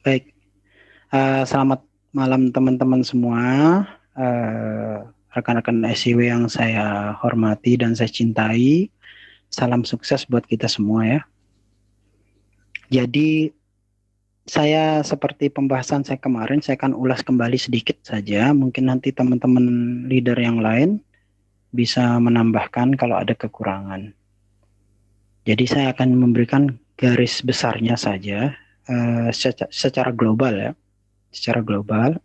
Baik, selamat malam teman-teman semua, eh, rekan-rekan SIW yang saya hormati dan saya cintai. Salam sukses buat kita semua ya. Jadi saya seperti pembahasan saya kemarin, saya akan ulas kembali sedikit saja. Mungkin nanti teman-teman leader yang lain bisa menambahkan kalau ada kekurangan. Jadi saya akan memberikan garis besarnya saja, secara global ya, secara global.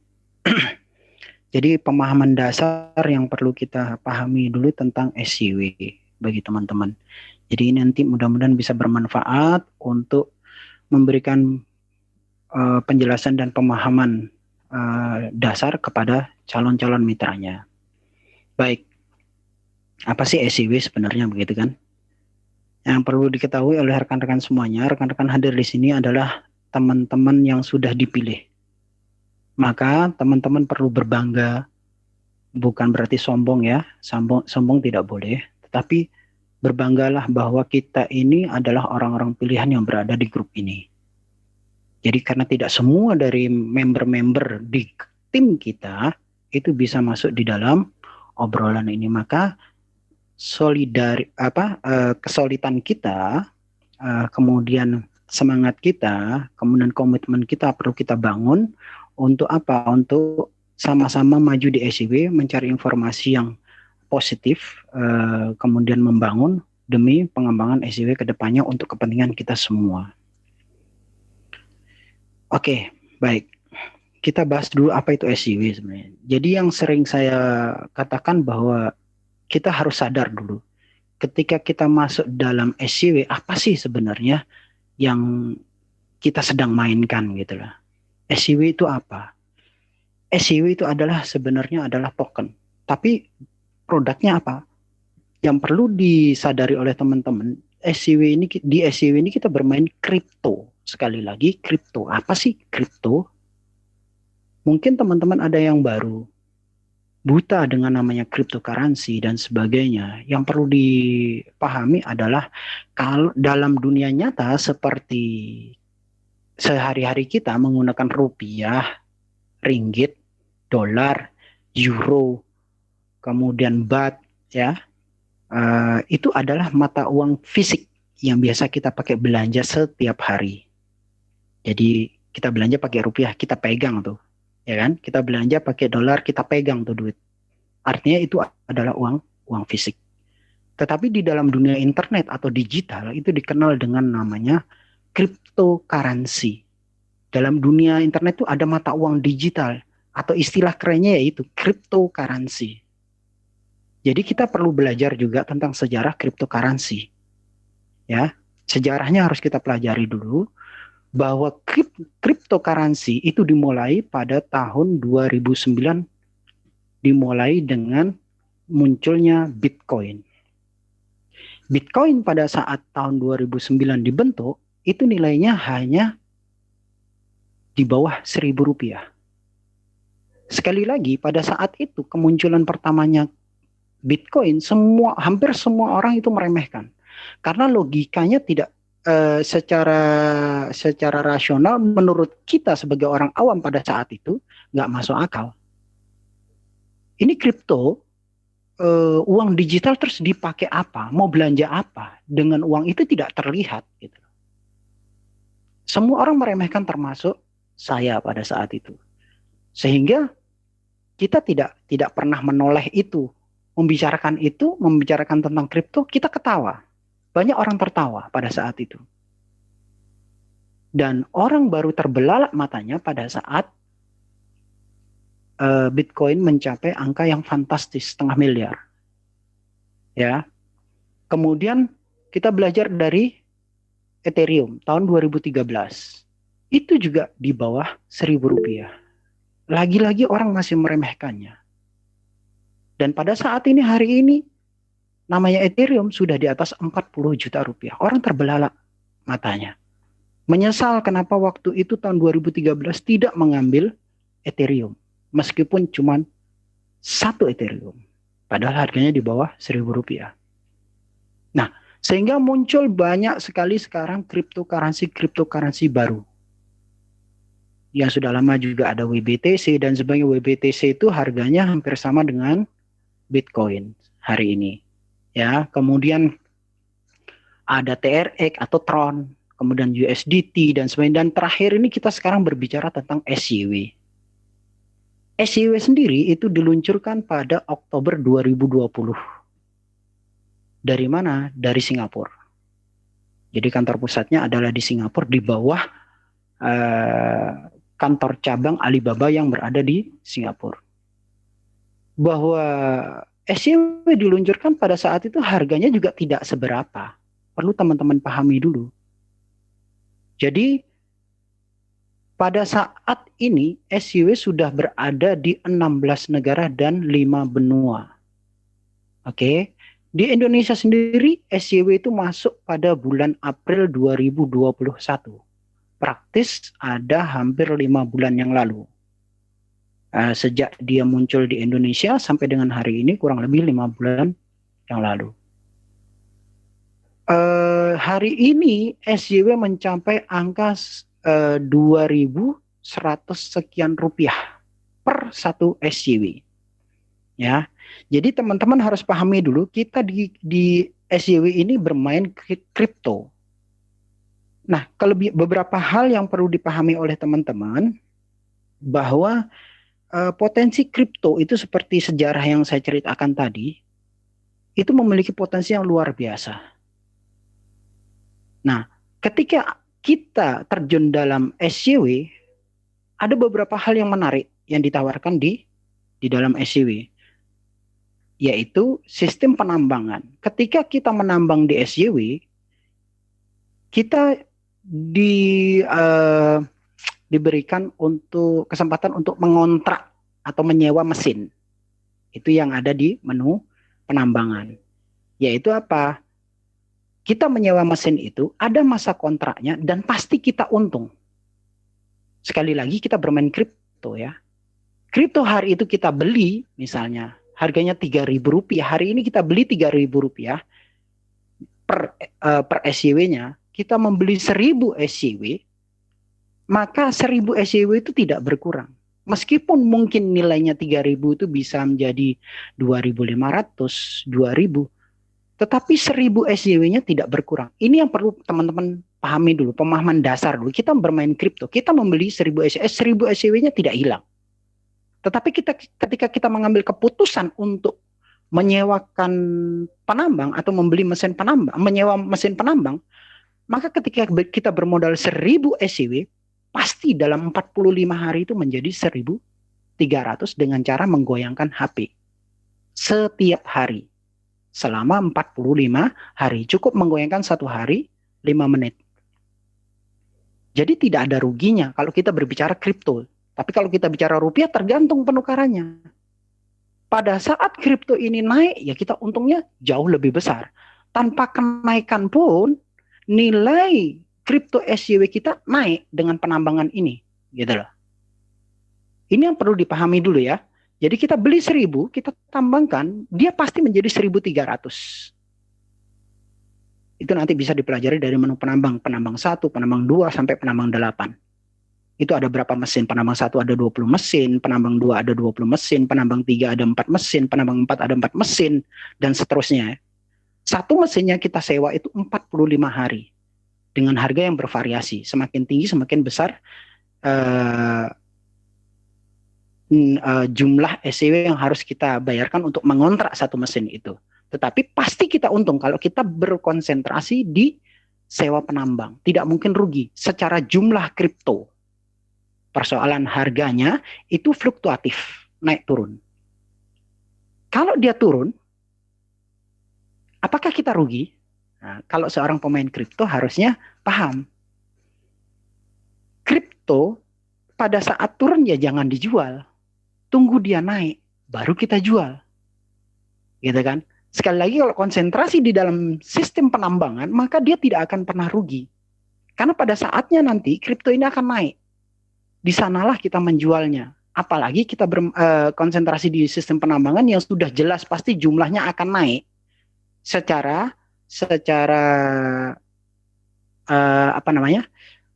Jadi pemahaman dasar yang perlu kita pahami dulu tentang SCW bagi teman-teman. Jadi ini nanti mudah-mudahan bisa bermanfaat untuk memberikan penjelasan dan pemahaman dasar kepada calon-calon mitranya. Baik, apa sih SCW sebenarnya begitu kan? Yang perlu diketahui oleh rekan-rekan semuanya, rekan-rekan hadir di sini adalah teman-teman yang sudah dipilih. Maka teman-teman perlu berbangga, bukan berarti sombong ya, sombong tidak boleh, tetapi berbanggalah bahwa kita ini adalah orang-orang pilihan yang berada di grup ini. Jadi karena tidak semua dari member-member di tim kita itu bisa masuk di dalam obrolan ini, maka kesulitan kita, kemudian semangat kita, kemudian komitmen kita perlu kita bangun untuk apa? Untuk sama-sama maju di SIW, mencari informasi yang positif, kemudian membangun demi pengembangan SIW ke depannya untuk kepentingan kita semua. Oke, baik. Kita bahas dulu apa itu SIW sebenarnya. Jadi yang sering saya katakan bahwa kita harus sadar dulu. Ketika kita masuk dalam SIW, apa sih sebenarnya yang kita sedang mainkan gitu lah. SIW itu apa? SIW itu sebenarnya adalah token. Tapi produknya apa? Yang perlu disadari oleh teman-teman, di SCW ini kita bermain kripto. Sekali lagi, kripto. Apa sih kripto? Mungkin teman-teman ada yang baru, buta dengan namanya cryptocurrency dan sebagainya. Yang perlu dipahami adalah kalau dalam dunia nyata seperti sehari-hari kita menggunakan rupiah, ringgit, dolar, euro, kemudian baht, ya, itu adalah mata uang fisik yang biasa kita pakai belanja setiap hari. Jadi kita belanja pakai rupiah, kita pegang tuh, ya kan? Kita belanja pakai dolar, kita pegang tuh duit. Artinya itu adalah uang fisik. Tetapi di dalam dunia internet atau digital itu dikenal dengan namanya cryptocurrency. Dalam dunia internet itu ada mata uang digital atau istilah kerennya yaitu cryptocurrency. Jadi kita perlu belajar juga tentang sejarah cryptocurrency. Ya, sejarahnya harus kita pelajari dulu bahwa cryptocurrency itu dimulai pada tahun 2009, dimulai dengan munculnya Bitcoin. Bitcoin pada saat tahun 2009 dibentuk, itu nilainya hanya di bawah Rp1.000. Sekali lagi, pada saat itu kemunculan pertamanya Bitcoin, hampir semua orang itu meremehkan. Karena logikanya tidak secara rasional menurut kita sebagai orang awam pada saat itu nggak masuk akal. Ini kripto, uang digital terus dipakai apa? Mau belanja apa? Dengan uang itu tidak terlihat. Gitu. Semua orang meremehkan termasuk saya pada saat itu. Sehingga kita tidak pernah menoleh itu. Membicarakan tentang kripto, kita ketawa. Banyak orang tertawa pada saat itu. Dan orang baru terbelalak matanya pada saat Bitcoin mencapai angka yang fantastis, 500 miliar. Ya. Kemudian kita belajar dari Ethereum tahun 2013. Itu juga di bawah Rp1.000. Lagi-lagi orang masih meremehkannya. Dan pada saat ini, hari ini, namanya Ethereum sudah di atas 40 juta rupiah. Orang terbelalak matanya. Menyesal kenapa waktu itu tahun 2013 tidak mengambil Ethereum. Meskipun cuma satu Ethereum. Padahal harganya di bawah Rp1.000. Nah, sehingga muncul banyak sekali sekarang cryptocurrency baru. Yang sudah lama juga ada WBTC dan sebagainya. WBTC itu harganya hampir sama dengan Bitcoin hari ini. Ya, kemudian ada TRX atau Tron, kemudian USDT dan sebagainya. Dan terakhir ini kita sekarang berbicara tentang SYW. SYW sendiri itu diluncurkan pada Oktober 2020. Dari mana? Dari Singapura. Jadi kantor pusatnya adalah di Singapura, di bawah kantor cabang Alibaba yang berada di Singapura. Bahwa SYW diluncurkan pada saat itu harganya juga tidak seberapa. Perlu teman-teman pahami dulu. Jadi pada saat ini SYW sudah berada di 16 negara dan 5 benua. Oke. Di Indonesia sendiri SYW itu masuk pada bulan April 2021. Praktis ada hampir 5 bulan yang lalu. Sejak dia muncul di Indonesia sampai dengan hari ini kurang lebih 5 bulan yang lalu. Hari ini SYW mencapai angka 2.100 sekian rupiah per satu SYW. Ya, jadi teman-teman harus pahami dulu kita di SYW ini bermain kripto. Nah, beberapa hal yang perlu dipahami oleh teman-teman bahwa potensi kripto itu seperti sejarah yang saya ceritakan tadi, itu memiliki potensi yang luar biasa. Nah, ketika kita terjun dalam SYW, ada beberapa hal yang menarik yang ditawarkan di dalam SYW, yaitu sistem penambangan. Ketika kita menambang di SYW, kita diberikan untuk kesempatan untuk mengontrak atau menyewa mesin. Itu yang ada di menu penambangan. Yaitu apa? Kita menyewa mesin itu, ada masa kontraknya dan pasti kita untung. Sekali lagi kita bermain kripto ya. Kripto hari itu kita beli misalnya harganya Rp3.000, hari ini kita beli Rp3.000 per SYW-nya, kita membeli 1.000 SYW, maka 1.000 SYW itu tidak berkurang. Meskipun mungkin nilainya 3.000 itu bisa menjadi 2.500, 2.000, tetapi 1.000 SYW-nya tidak berkurang. Ini yang perlu teman-teman pahami dulu, pemahaman dasar dulu. Kita bermain kripto, kita membeli 1.000 SYW-nya tidak hilang. Tetapi ketika kita mengambil keputusan untuk menyewakan penambang atau membeli mesin penambang, menyewa mesin penambang, maka ketika kita bermodal 1.000 SYW, pasti dalam 45 hari itu menjadi 1.300 dengan cara menggoyangkan HP. Setiap hari. Selama 45 hari. Cukup menggoyangkan satu hari 5 menit. Jadi tidak ada ruginya kalau kita berbicara kripto. Tapi kalau kita bicara rupiah tergantung penukarannya. Pada saat kripto ini naik, ya kita untungnya jauh lebih besar. Tanpa kenaikan pun, nilai kripto SYW kita naik dengan penambangan ini. Gitu loh. Ini yang perlu dipahami dulu ya. Jadi kita beli 1.000, kita tambangkan, dia pasti menjadi 1.300. Itu nanti bisa dipelajari dari menu penambang. Penambang 1, penambang 2, sampai penambang 8. Itu ada berapa mesin? Penambang 1 ada 20 mesin, penambang 2 ada 20 mesin, penambang 3 ada 4 mesin, penambang 4 ada 4 mesin, dan seterusnya. Satu mesinnya kita sewa itu 45 hari. Dengan harga yang bervariasi. Semakin tinggi, semakin besar jumlah SYW yang harus kita bayarkan untuk mengontrak satu mesin itu. Tetapi pasti kita untung kalau kita berkonsentrasi di sewa penambang. Tidak mungkin rugi secara jumlah kripto. Persoalan harganya itu fluktuatif, naik turun. Kalau dia turun, apakah kita rugi? Nah, kalau seorang pemain kripto harusnya paham. Kripto pada saat turun ya jangan dijual. Tunggu dia naik, baru kita jual. Gitu kan? Sekali lagi kalau konsentrasi di dalam sistem penambangan, maka dia tidak akan pernah rugi. Karena pada saatnya nanti kripto ini akan naik. Di sanalah kita menjualnya. Apalagi kita berkonsentrasi di sistem penambangan yang sudah jelas pasti jumlahnya akan naik secara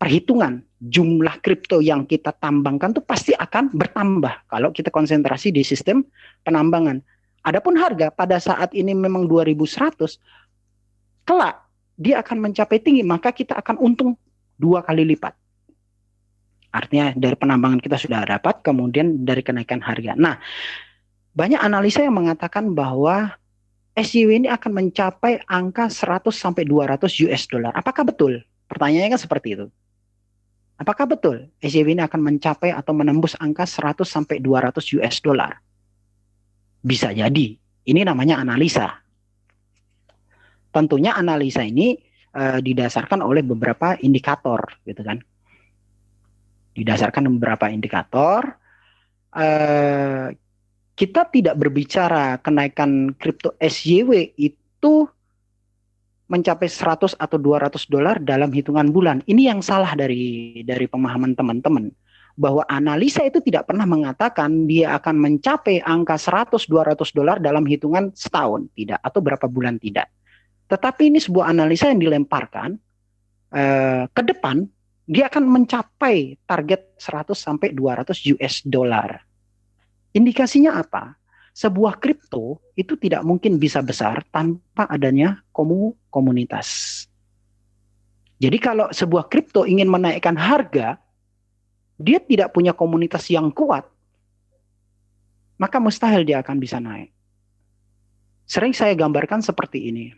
perhitungan jumlah kripto yang kita tambangkan tuh pasti akan bertambah kalau kita konsentrasi di sistem penambangan. Adapun harga pada saat ini memang 2100, kelak dia akan mencapai tinggi, maka kita akan untung 2 kali lipat. Artinya dari penambangan kita sudah dapat, kemudian dari kenaikan harga. Nah, banyak analisa yang mengatakan bahwa SJW ini akan mencapai angka 100 sampai 200 US dollar. Apakah betul? Pertanyaannya kan seperti itu. Apakah betul SJW ini akan mencapai atau menembus angka 100 sampai 200 US dollar? Bisa jadi. Ini namanya analisa. Tentunya analisa ini didasarkan oleh beberapa indikator, gitu kan? Didasarkan beberapa indikator. Kita tidak berbicara kenaikan kripto SJW itu mencapai 100 atau 200 dolar dalam hitungan bulan. Ini yang salah dari pemahaman teman-teman. Bahwa analisa itu tidak pernah mengatakan dia akan mencapai angka 100-200 dolar dalam hitungan setahun. Tidak. Atau berapa bulan, tidak. Tetapi ini sebuah analisa yang dilemparkan ke depan, dia akan mencapai target 100 sampai 200 US dollar. Indikasinya apa? Sebuah kripto itu tidak mungkin bisa besar tanpa adanya komunitas. Jadi kalau sebuah kripto ingin menaikkan harga, dia tidak punya komunitas yang kuat, maka mustahil dia akan bisa naik. Sering saya gambarkan seperti ini.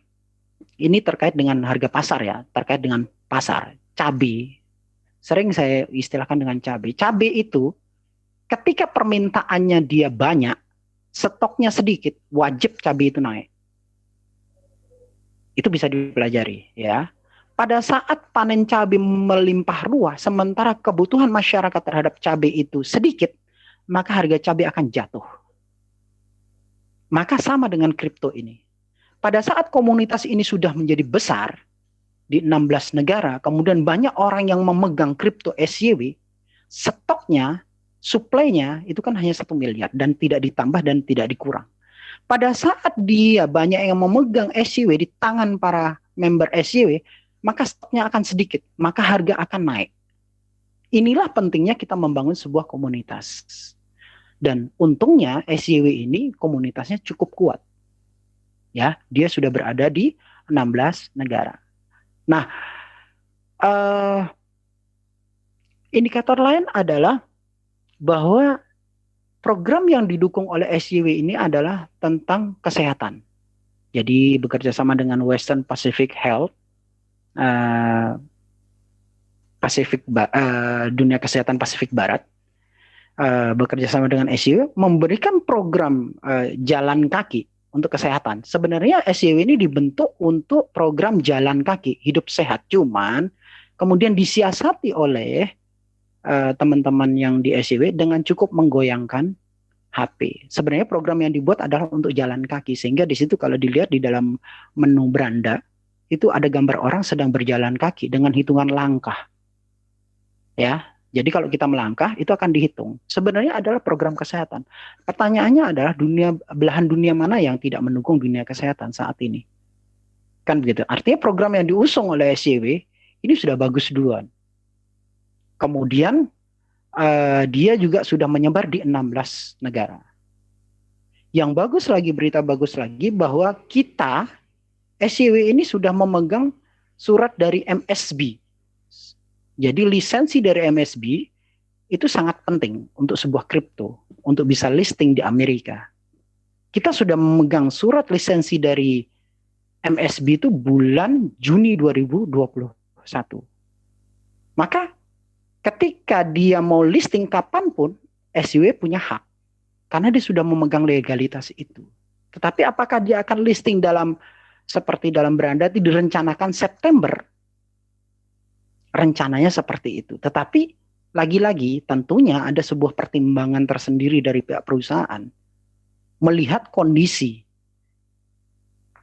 Ini terkait dengan harga pasar ya, terkait dengan pasar. Cabai, sering saya istilahkan dengan cabai. Cabai itu ketika permintaannya dia banyak, stoknya sedikit, wajib cabai itu naik. Itu bisa dipelajari ya. Pada saat panen cabai melimpah ruah, sementara kebutuhan masyarakat terhadap cabai itu sedikit, maka harga cabai akan jatuh. Maka sama dengan kripto ini. Pada saat komunitas ini sudah menjadi besar di 16 negara, kemudian banyak orang yang memegang kripto SJW, stoknya, supply-nya itu kan hanya 1 miliar dan tidak ditambah dan tidak dikurang. Pada saat dia banyak yang memegang SJW di tangan para member SJW, maka stoknya akan sedikit, maka harga akan naik. Inilah pentingnya kita membangun sebuah komunitas. Dan untungnya SJW ini komunitasnya cukup kuat. Ya, dia sudah berada di 16 negara. Nah, indikator lain adalah bahwa program yang didukung oleh SJW ini adalah tentang kesehatan. Jadi bekerja sama dengan Western Pacific Health, dunia kesehatan Pasifik Barat, bekerja sama dengan SJW memberikan program jalan kaki untuk kesehatan. Sebenarnya SJW ini dibentuk untuk program jalan kaki, hidup sehat. Cuman kemudian disiasati oleh teman-teman yang di SJW dengan cukup menggoyangkan HP. Sebenarnya program yang dibuat adalah untuk jalan kaki. Sehingga di situ kalau dilihat di dalam menu beranda, itu ada gambar orang sedang berjalan kaki dengan hitungan langkah. Ya. Jadi kalau kita melangkah itu akan dihitung. Sebenarnya adalah program kesehatan. Pertanyaannya adalah belahan dunia mana yang tidak mendukung dunia kesehatan saat ini? Kan begitu. Artinya program yang diusung oleh SJW ini sudah bagus duluan. Kemudian dia juga sudah menyebar di 16 negara. Yang bagus lagi, berita bagus lagi bahwa kita SJW ini sudah memegang surat dari MSB. Jadi lisensi dari MSB itu sangat penting untuk sebuah kripto, untuk bisa listing di Amerika. Kita sudah memegang surat lisensi dari MSB itu bulan Juni 2021. Maka ketika dia mau listing kapanpun, SJW punya hak. Karena dia sudah memegang legalitas itu. Tetapi apakah dia akan listing seperti dalam beranda itu direncanakan September? Rencananya seperti itu. Tetapi lagi-lagi tentunya ada sebuah pertimbangan tersendiri dari pihak perusahaan melihat kondisi.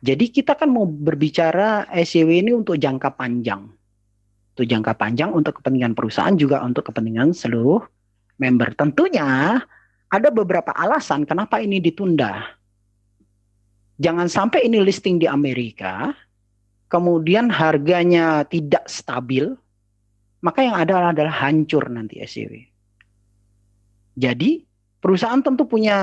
Jadi kita kan mau berbicara SJW ini untuk jangka panjang. Untuk jangka panjang, untuk kepentingan perusahaan, juga untuk kepentingan seluruh member. Tentunya ada beberapa alasan kenapa ini ditunda. Jangan sampai ini listing di Amerika, kemudian harganya tidak stabil, maka yang ada adalah hancur nanti SJW. Jadi perusahaan tentu punya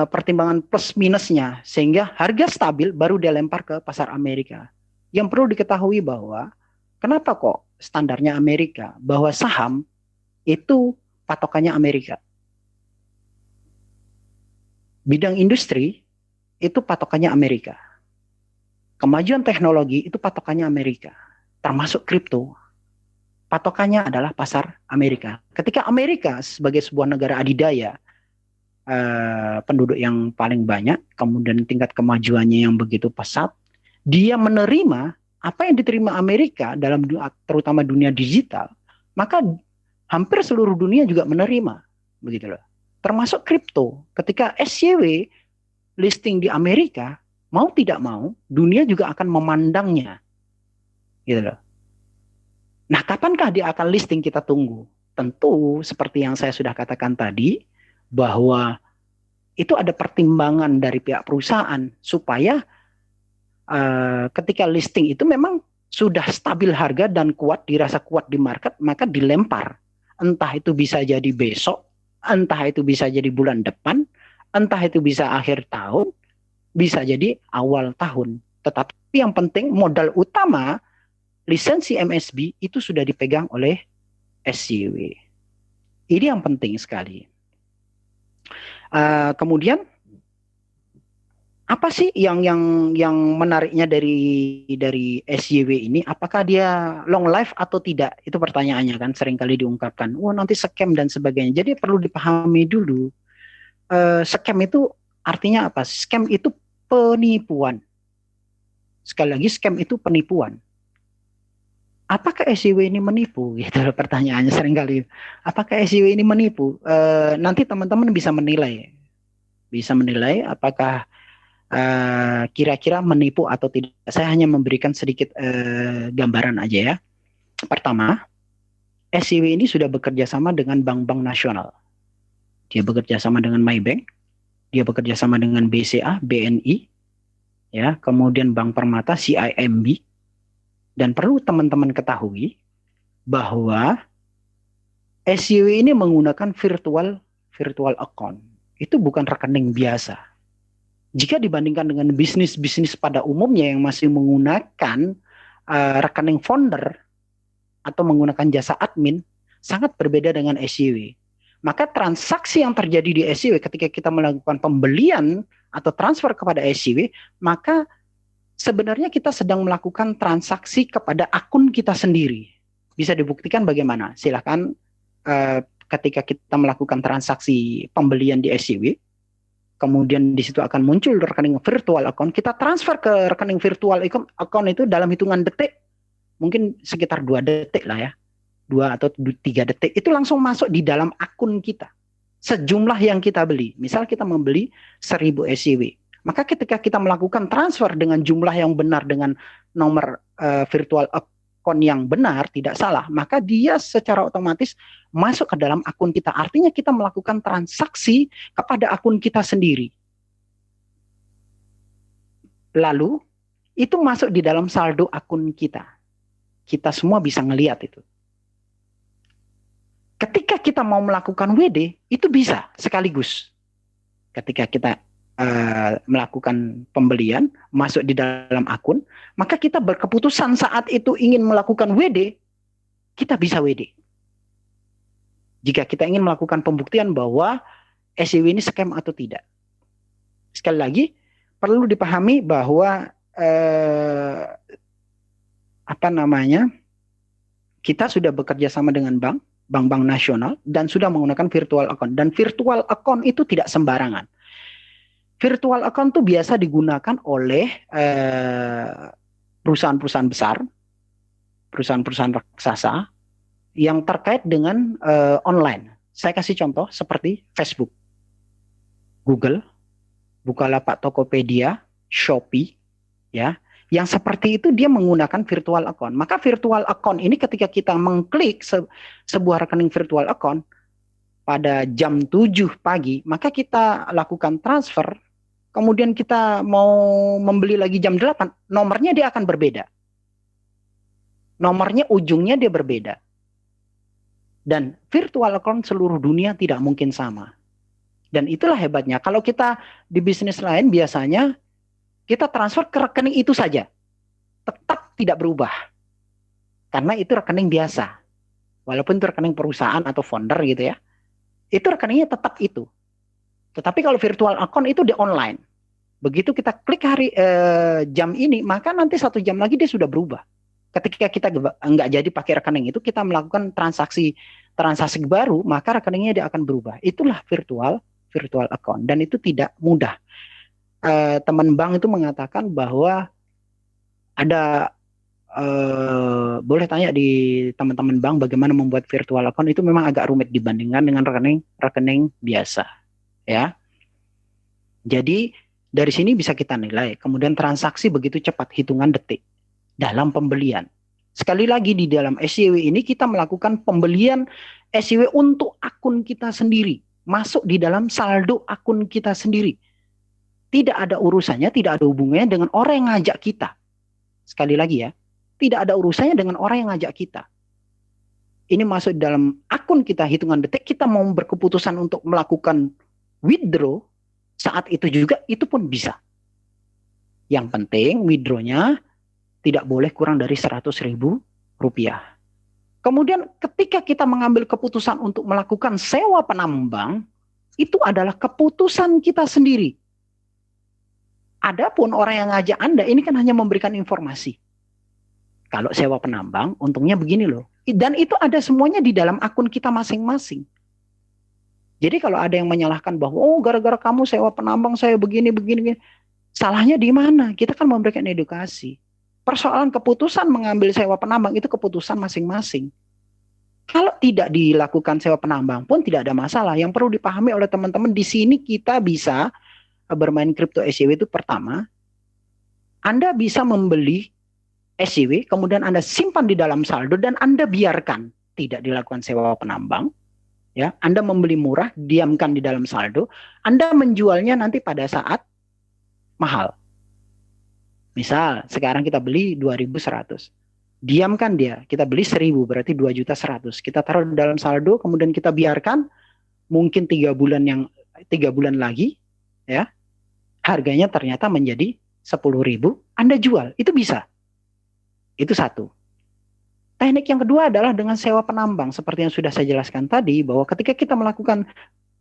pertimbangan plus minusnya, sehingga harga stabil baru dia lempar ke pasar Amerika. Yang perlu diketahui bahwa kenapa kok standarnya Amerika, bahwa saham itu patokannya Amerika. Bidang industri itu patokannya Amerika. Kemajuan teknologi itu patokannya Amerika. Termasuk kripto, patokannya adalah pasar Amerika. Ketika Amerika sebagai sebuah negara adidaya, penduduk yang paling banyak, kemudian tingkat kemajuannya yang begitu pesat, dia menerima apa yang diterima Amerika dalam terutama dunia digital, maka hampir seluruh dunia juga menerima, begitu loh. Termasuk kripto. Ketika SJW listing di Amerika, mau tidak mau, dunia juga akan memandangnya, gitu loh. Nah, kapankah dia akan listing, kita tunggu. Tentu seperti yang saya sudah katakan tadi, bahwa itu ada pertimbangan dari pihak perusahaan supaya ketika listing itu memang sudah stabil harga dan kuat, dirasa kuat di market, maka dilempar. Entah itu bisa jadi besok, entah itu bisa jadi bulan depan, entah itu bisa akhir tahun, bisa jadi awal tahun. Tetapi yang penting modal utama lisensi MSB itu sudah dipegang oleh SJW. Ini yang penting sekali. Kemudian apa sih yang menariknya dari SJW ini? Apakah dia long life atau tidak? Itu pertanyaannya kan sering kali diungkapkan. Wah, nanti scam dan sebagainya. Jadi perlu dipahami dulu. Scam itu artinya apa? Scam itu penipuan. Sekali lagi, scam itu penipuan. Apakah SJW ini menipu? Gitu pertanyaannya sering kali. Apakah SJW ini menipu? Nanti teman-teman bisa menilai. Apakah kira-kira menipu atau tidak. Saya hanya memberikan sedikit gambaran aja ya. Pertama, SJW ini sudah bekerja sama dengan bank-bank nasional. Dia bekerja sama dengan Maybank, dia bekerja sama dengan BCA, BNI, ya, kemudian Bank Permata, CIMB, dan perlu teman-teman ketahui bahwa SJW ini menggunakan virtual account. Itu bukan rekening biasa. Jika dibandingkan dengan bisnis-bisnis pada umumnya yang masih menggunakan rekening founder atau menggunakan jasa admin, sangat berbeda dengan SJW. Maka transaksi yang terjadi di SJW ketika kita melakukan pembelian atau transfer kepada SJW, maka sebenarnya kita sedang melakukan transaksi kepada akun kita sendiri. Bisa dibuktikan bagaimana? Silakan ketika kita melakukan transaksi pembelian di SJW, kemudian di situ akan muncul rekening virtual account. Kita transfer ke rekening virtual account itu dalam hitungan detik, mungkin sekitar 2 detik lah ya, 2 atau 3 detik, itu langsung masuk di dalam akun kita. Sejumlah yang kita beli, misal kita membeli 1000 SJW, maka ketika kita melakukan transfer dengan jumlah yang benar, dengan nomor virtual account yang benar, tidak salah, maka dia secara otomatis masuk ke dalam akun kita. Artinya kita melakukan transaksi kepada akun kita sendiri. Lalu itu masuk di dalam saldo akun kita. Kita semua bisa ngelihat itu. Ketika kita mau melakukan WD, itu bisa sekaligus. Ketika kita melakukan pembelian, masuk di dalam akun, maka kita berkeputusan saat itu ingin melakukan WD, kita bisa WD. Jika kita ingin melakukan pembuktian bahwa SJW ini scam atau tidak. Sekali lagi, perlu dipahami bahwa kita sudah bekerja sama dengan bank-bank nasional dan sudah menggunakan virtual account. Dan virtual account itu tidak sembarangan. Virtual account itu biasa digunakan oleh perusahaan-perusahaan besar, perusahaan-perusahaan raksasa yang terkait dengan online. Saya kasih contoh seperti Facebook, Google, Bukalapak, Tokopedia, Shopee, ya, yang seperti itu dia menggunakan virtual account. Maka virtual account ini ketika kita mengklik sebuah rekening virtual account pada jam 7 pagi, maka kita lakukan transfer, kemudian kita mau membeli lagi jam 8, nomornya dia akan berbeda. Nomornya ujungnya dia berbeda. Dan virtual account seluruh dunia tidak mungkin sama. Dan itulah hebatnya. Kalau kita di bisnis lain biasanya kita transfer ke rekening itu saja. Tetap tidak berubah. Karena itu rekening biasa. Walaupun itu rekening perusahaan atau founder gitu ya. Itu rekeningnya tetap itu. Tetapi kalau virtual account itu di online. Begitu kita klik jam ini, maka nanti 1 jam lagi dia sudah berubah. Ketika kita nggak jadi pakai rekening itu, kita melakukan transaksi baru, maka rekeningnya dia akan berubah. Itulah virtual account, dan itu tidak mudah. Teman bank itu mengatakan bahwa ada boleh tanya di teman-teman bank bagaimana membuat virtual account, itu memang agak rumit dibandingkan dengan rekening biasa, ya. Jadi dari sini bisa kita nilai. Kemudian transaksi begitu cepat, hitungan detik dalam pembelian. Sekali lagi di dalam SYW ini kita melakukan pembelian SYW untuk akun kita sendiri. Masuk di dalam saldo akun kita sendiri. Tidak ada urusannya, tidak ada hubungannya dengan orang yang ngajak kita. Sekali lagi ya, tidak ada urusannya dengan orang yang ngajak kita. Ini masuk dalam akun kita, hitungan detik, kita mau berkeputusan untuk melakukan withdraw, saat itu juga itu pun bisa. Yang penting withdrawnya tidak boleh kurang dari 100.000 rupiah. Kemudian ketika kita mengambil keputusan untuk melakukan sewa penambang, itu adalah keputusan kita sendiri. Adapun orang yang ngajak Anda ini kan hanya memberikan informasi. Kalau sewa penambang, untungnya begini loh. Dan itu ada semuanya di dalam akun kita masing-masing. Jadi kalau ada yang menyalahkan bahwa, oh gara-gara kamu sewa penambang saya begini. Salahnya di mana? Kita kan memberikan edukasi. Persoalan keputusan mengambil sewa penambang itu keputusan masing-masing. Kalau tidak dilakukan sewa penambang pun tidak ada masalah. Yang perlu dipahami oleh teman-teman, di sini kita bisa bermain kripto SYW itu pertama, Anda bisa membeli SYW, kemudian Anda simpan di dalam saldo dan Anda biarkan tidak dilakukan sewa penambang. Ya, Anda membeli murah, diamkan di dalam saldo, Anda menjualnya nanti pada saat mahal. Misal sekarang kita beli 2.100. Diamkan dia, kita beli 1.000 berarti 2.100.000. Kita taruh di dalam saldo, kemudian kita biarkan mungkin 3 bulan lagi, ya. Harganya ternyata menjadi 10.000, Anda jual, itu bisa. Itu satu. Teknik yang kedua adalah dengan sewa penambang. Seperti yang sudah saya jelaskan tadi, bahwa ketika kita melakukan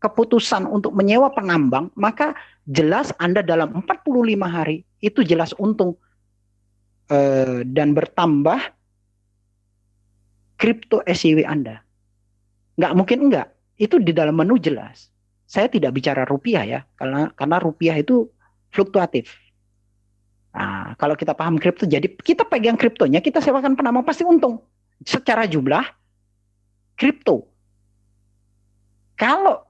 keputusan untuk menyewa penambang, maka jelas Anda dalam 45 hari itu jelas untung dan bertambah kripto SYW Anda. Nggak mungkin enggak. Itu di dalam menu jelas. Saya tidak bicara rupiah ya, karena rupiah itu fluktuatif. Nah, kalau kita paham kripto, jadi kita pegang kriptonya, kita sewakan penambang pasti untung. Secara jumlah kripto. Kalau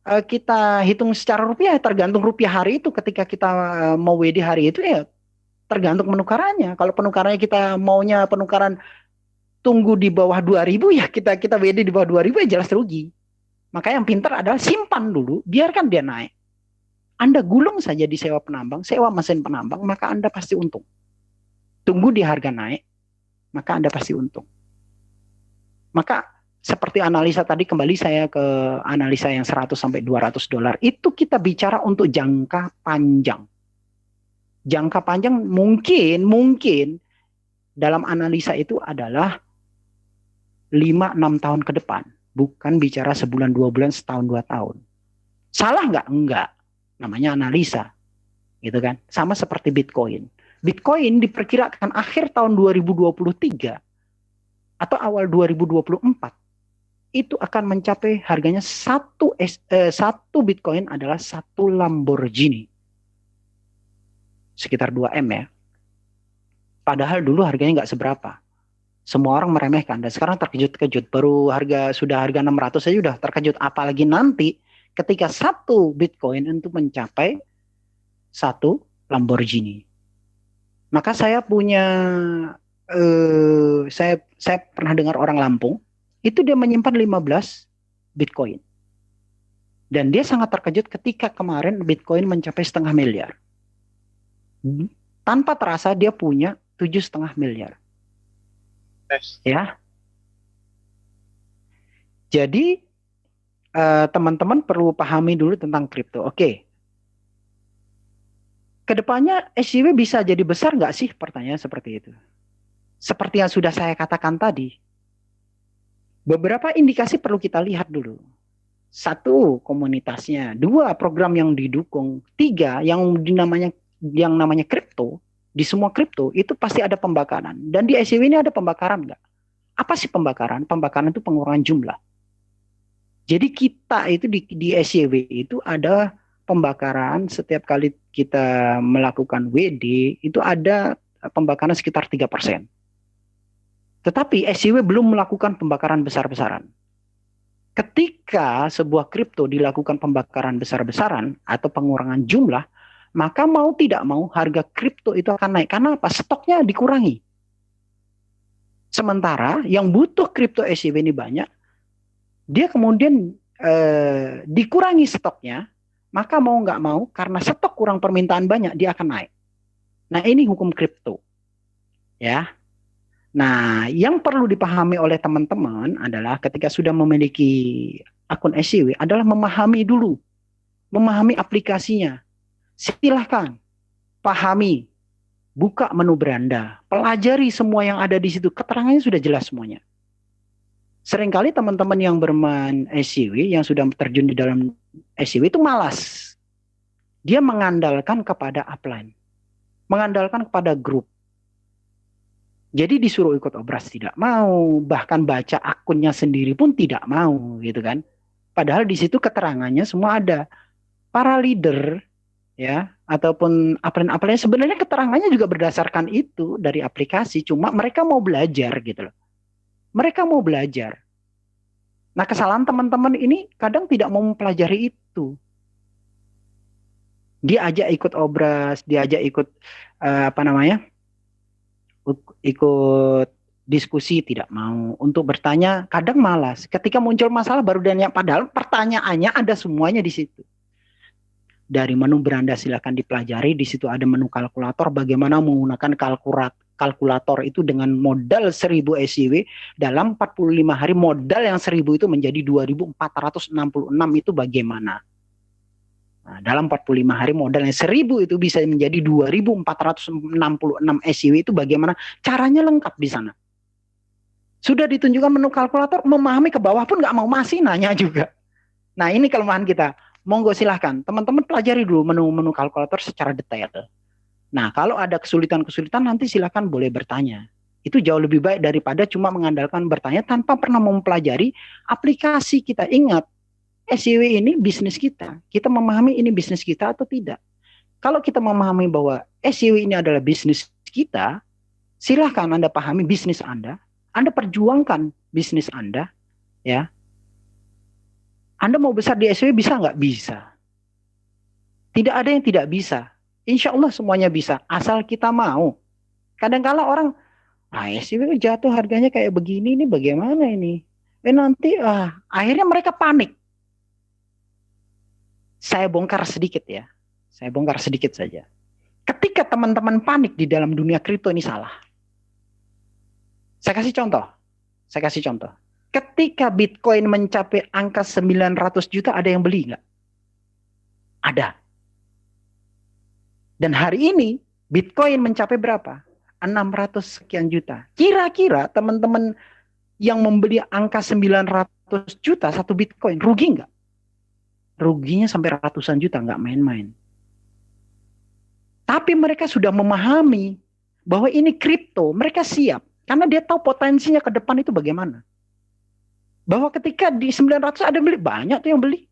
kita hitung secara rupiah, tergantung rupiah hari itu. Ketika kita mau WD hari itu ya tergantung penukarannya. Kalau penukarannya kita maunya penukaran tunggu di bawah 2.000 ya kita WD di bawah 2.000 ya jelas rugi. Maka yang pintar adalah simpan dulu, biarkan dia naik. Anda gulung saja di sewa penambang, sewa mesin penambang, maka Anda pasti untung. Tunggu di harga naik, maka Anda pasti untung. Maka seperti analisa tadi, kembali saya ke analisa yang 100 sampai 200 dolar, itu kita bicara untuk jangka panjang. Jangka panjang mungkin dalam analisa itu adalah 5-6 tahun ke depan. Bukan bicara sebulan, 2 bulan, setahun, 2 tahun. Salah nggak? Enggak. Namanya analisa. Gitu kan? Sama seperti Bitcoin. Bitcoin diperkirakan akhir tahun 2023 atau awal 2024 itu akan mencapai harganya satu Bitcoin adalah 1 Lamborghini. Sekitar 2M ya. Padahal dulu harganya nggak seberapa. Semua orang meremehkan, dan sekarang terkejut-kejut. Baru sudah harga 600 saja sudah terkejut. Apalagi nanti ketika 1 Bitcoin untuk mencapai 1 Lamborghini. Maka saya punya, saya pernah dengar orang Lampung, itu dia menyimpan 15 Bitcoin. Dan dia sangat terkejut ketika kemarin Bitcoin mencapai 0,5 miliar. Tanpa terasa dia punya 7,5 miliar. Ya, Jadi teman-teman perlu pahami dulu tentang kripto. Oke, kedepannya SJW bisa jadi besar nggak sih? Pertanyaan seperti itu. Seperti yang sudah saya katakan tadi, beberapa indikasi perlu kita lihat dulu. Satu, komunitasnya. Dua, program yang didukung. Tiga, yang namanya kripto. Di semua kripto itu pasti ada pembakaran. Dan di SJW ini ada pembakaran nggak? Apa sih pembakaran? Pembakaran itu pengurangan jumlah. Jadi kita itu di SJW itu ada pembakaran setiap kali kita melakukan WD itu ada pembakaran sekitar 3%. Tetapi SJW belum melakukan pembakaran besar-besaran. Ketika sebuah kripto dilakukan pembakaran besar-besaran atau pengurangan jumlah, maka mau tidak mau harga kripto itu akan naik. Karena apa? Stoknya dikurangi. Sementara yang butuh kripto SJW ini banyak, dia kemudian dikurangi stoknya, maka mau nggak mau karena stok kurang permintaan banyak, dia akan naik. Nah, ini hukum kripto. Ya. Nah, yang perlu dipahami oleh teman-teman adalah ketika sudah memiliki akun SJW adalah memahami dulu, memahami aplikasinya. Silahkan, pahami, buka menu beranda, pelajari semua yang ada di situ, keterangannya sudah jelas semuanya. Seringkali teman-teman yang bermain SJW, yang sudah terjun di dalam SJW itu malas. Dia mengandalkan kepada upline, mengandalkan kepada grup. Jadi disuruh ikut obras tidak mau, bahkan baca akunnya sendiri pun tidak mau, gitu kan. Padahal di situ keterangannya semua ada. Para leader ya ataupun upline-upline sebenarnya keterangannya juga berdasarkan itu dari aplikasi, cuma mereka mau belajar gitu loh. Mereka mau belajar. Nah, kesalahan teman-teman ini kadang tidak mau mempelajari itu. Diajak ikut obras, diajak ikut apa namanya? Ikut diskusi tidak mau, untuk bertanya kadang malas. Ketika muncul masalah baru dia padahal pertanyaannya ada semuanya di situ. Dari menu beranda silakan dipelajari, di situ ada menu kalkulator, bagaimana menggunakan kalkulator itu dengan modal 1000 SJW dalam 45 hari, modal yang 1000 itu menjadi 2466 itu bagaimana. Nah, dalam 45 hari modal yang 1000 itu bisa menjadi 2466 SJW itu bagaimana, caranya lengkap di sana. Sudah ditunjukkan menu kalkulator, memahami ke bawah pun nggak mau, masih nanya juga. Nah, ini kelemahan kita. Monggo silahkan, teman-teman pelajari dulu menu-menu kalkulator secara detail. Nah, kalau ada kesulitan-kesulitan nanti silahkan boleh bertanya. Itu jauh lebih baik daripada cuma mengandalkan bertanya tanpa pernah mempelajari aplikasi kita. Ingat, SJW ini bisnis kita. Kita memahami ini bisnis kita atau tidak. Kalau kita memahami bahwa SJW ini adalah bisnis kita, silahkan Anda pahami bisnis Anda perjuangkan bisnis Anda, ya. Anda mau besar di SJW bisa nggak? Bisa. Tidak ada yang tidak bisa. Insya Allah semuanya bisa, asal kita mau. Kadang-kala orang, SJW jatuh harganya kayak begini, ini bagaimana ini? Nanti, akhirnya mereka panik. Saya bongkar sedikit ya. Saya bongkar sedikit saja. Ketika teman-teman panik di dalam dunia kripto ini salah. Saya kasih contoh. Ketika Bitcoin mencapai angka 900 juta, ada yang beli nggak? Ada. Dan hari ini Bitcoin mencapai berapa? 600 sekian juta. Kira-kira teman-teman yang membeli angka 900 juta satu Bitcoin, rugi nggak? Ruginya sampai ratusan juta, nggak main-main. Tapi mereka sudah memahami bahwa ini kripto, mereka siap. Karena dia tahu potensinya ke depan itu bagaimana. Bahwa ketika di 900 ada yang beli, banyak tuh yang beli.